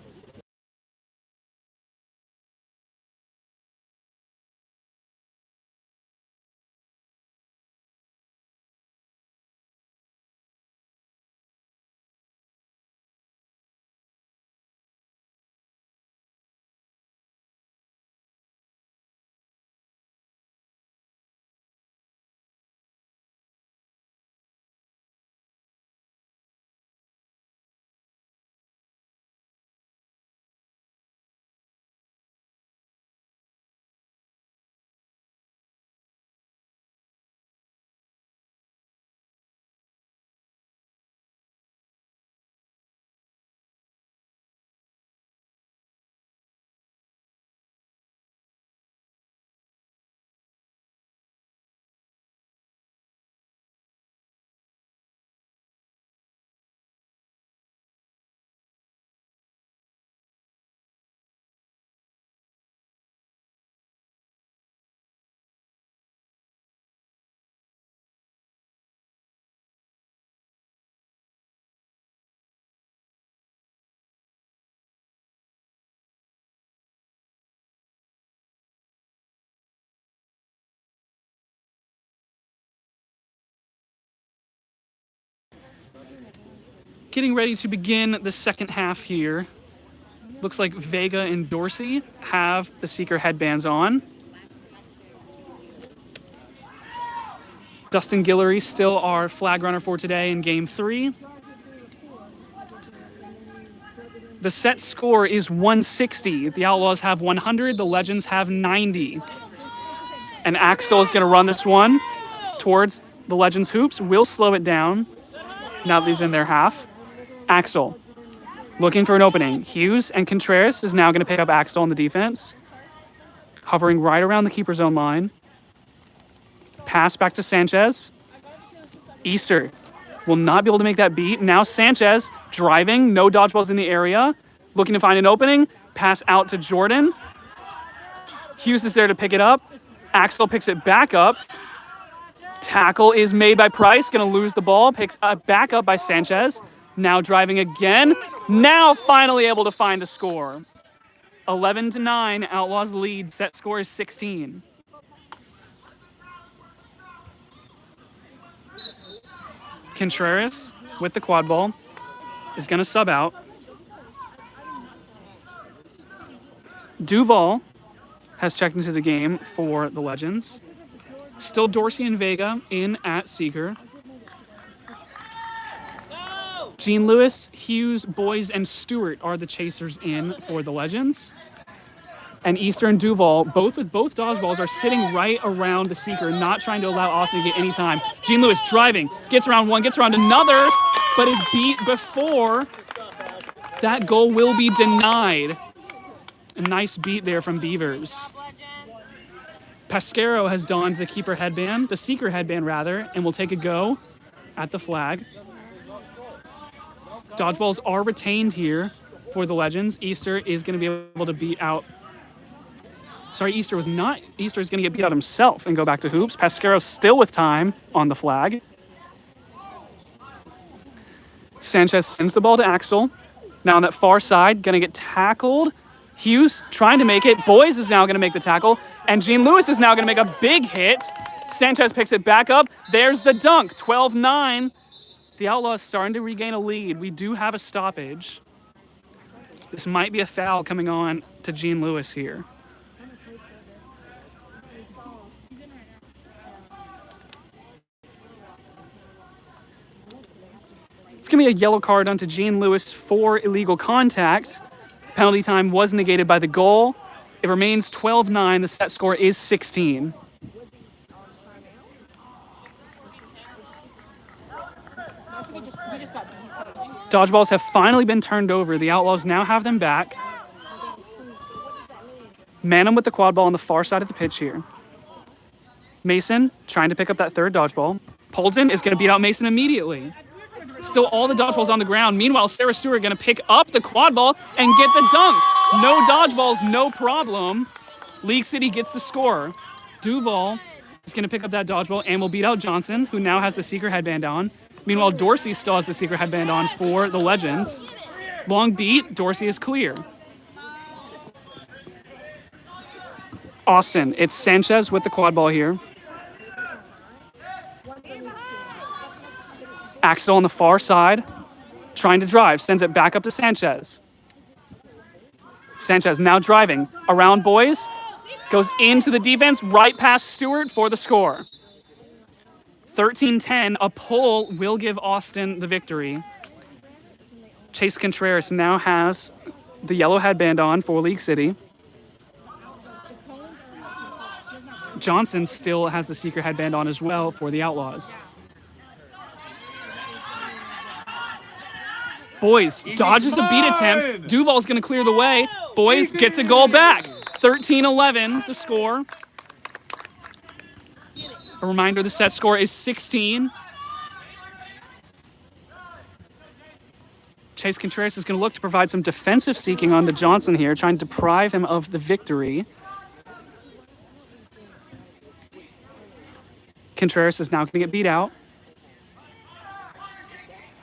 Getting ready to begin the second half here. Looks like Vega and Dorsey have the Seeker headbands on. Dustin Guillory still our flag runner for today in Game 3. The set score is 160. The Outlaws have 100. The Legends have 90. And Axtell is going to run this one towards the Legends hoops. Will slow it down now that he's in their half. Axtell looking for an opening. Hughes and Contreras is now going to pick up Axtell on the defense. Hovering right around the keeper zone line. Pass back to Sanchez. Easter will not be able to make that beat. Now Sanchez driving. No dodgeballs in the area. Looking to find an opening. Pass out to Jordan. Hughes is there to pick it up. Axtell picks it back up. Tackle is made by Price. Going to lose the ball. Picks back up by Sanchez. Now driving again. Now finally able to find a score. 11-9. Outlaws lead. Set score is 16. Contreras with the quad ball is going to sub out. Duval has checked into the game for the Legends. Still Dorsey and Vega in at Seeker. Gene Lewis, Hughes, Boys, and Stewart are the chasers in for the Legends. And Easter and Duval, both with both dodgeballs, are sitting right around the Seeker, not trying to allow Austin to get any time. Gene Lewis driving, gets around one, gets around another, but is beat before. That goal will be denied. A nice beat there from Beavers. Pasquero has donned the keeper headband, the seeker headband rather, and will take a go at the flag. Dodgeballs are retained here for the Legends. Easter is going to be able to beat out... Sorry, Easter was not. Easter is going to get beat out himself and go back to hoops. Pasquero still with time on the flag. Sanchez sends the ball to Axel. Now on that far side, going to get tackled. Hughes trying to make it. Boys is now going to make the tackle. And Gene Lewis is now going to make a big hit. Sanchez picks it back up. There's the dunk, 12-9. The Outlaws starting to regain a lead. We do have a stoppage. This might be a foul coming on to Gene Lewis here. It's going to be a yellow card onto Gene Lewis for illegal contact. Penalty time was negated by the goal. It remains 12-9. The set score is 16. Dodgeballs have finally been turned over. The Outlaws now have them back. Manham with the quad ball on the far side of the pitch here. Mason trying to pick up that third dodgeball. Polton is going to beat out Mason immediately. Still all the dodgeballs on the ground. Meanwhile, Sarah Stewart going to pick up the quad ball and get the dunk. No dodgeballs, no problem. League City gets the score. Duval is going to pick up that dodgeball and will beat out Johnson, who now has the seeker headband on. Meanwhile, Dorsey still has the secret headband on for the Legends. Long beat, Dorsey is clear. Austin, it's Sanchez with the quad ball here. Axel on the far side, trying to drive, sends it back up to Sanchez. Sanchez now driving around boys, goes into the defense, right past Stewart for the score. 13-10, a pull will give Austin the victory. Chase Contreras now has the yellow headband on for League City. Johnson still has the secret headband on as well for the Outlaws. Boys dodges the beat attempt. Duval's going to clear the way. Boys gets a goal back. 13-11, the score. A reminder, the set score is 16. Chase Contreras is going to look to provide some defensive seeking onto Johnson here, trying to deprive him of the victory. Contreras is now going to get beat out.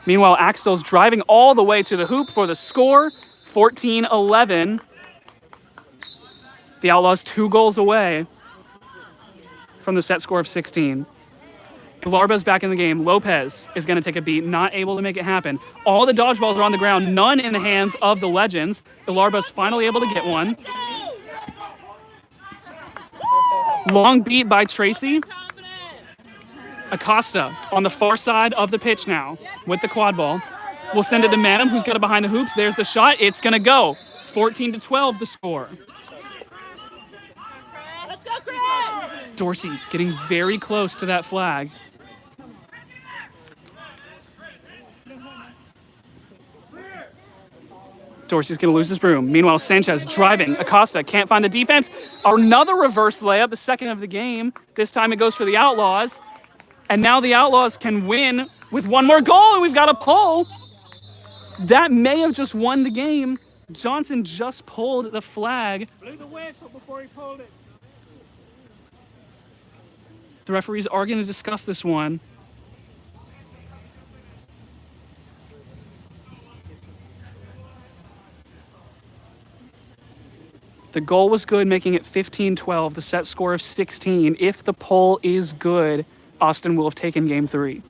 Meanwhile, Axtel's driving all the way to the hoop for the score, 14-11. The Outlaws 2 goals away from the set score of 16. Ilarba's back in the game. Lopez is going to take a beat, not able to make it happen. All the dodgeballs are on the ground, none in the hands of the Legends. Ilarba's finally able to get one. Long beat by Tracy. Acosta on the far side of the pitch now with the quad ball. We'll send it to Manham, who's got it behind the hoops. There's the shot. It's going to go. 14-12, the score. Dorsey getting very close to that flag. Dorsey's going to lose his broom. Meanwhile, Sanchez driving. Acosta can't find the defense. Another reverse layup, the second of the game. This time it goes for the Outlaws. And now the Outlaws can win with one more goal, and we've got a pull. That may have just won the game. Johnson just pulled the flag. Blew the whistle before he pulled it. The referees are going to discuss this one. The goal was good, making it 15-12, the set score of 16. If the pull is good, Austin will have taken game 3.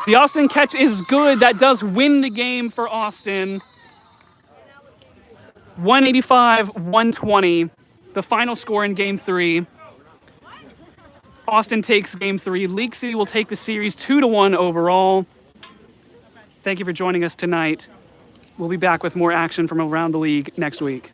The Austin catch is good. That does win the game for Austin. 185-120, the final score in game 3. Austin takes game 3. League City will take the series 2-1 overall. Thank you for joining us tonight. We'll be back with more action from around the league next week.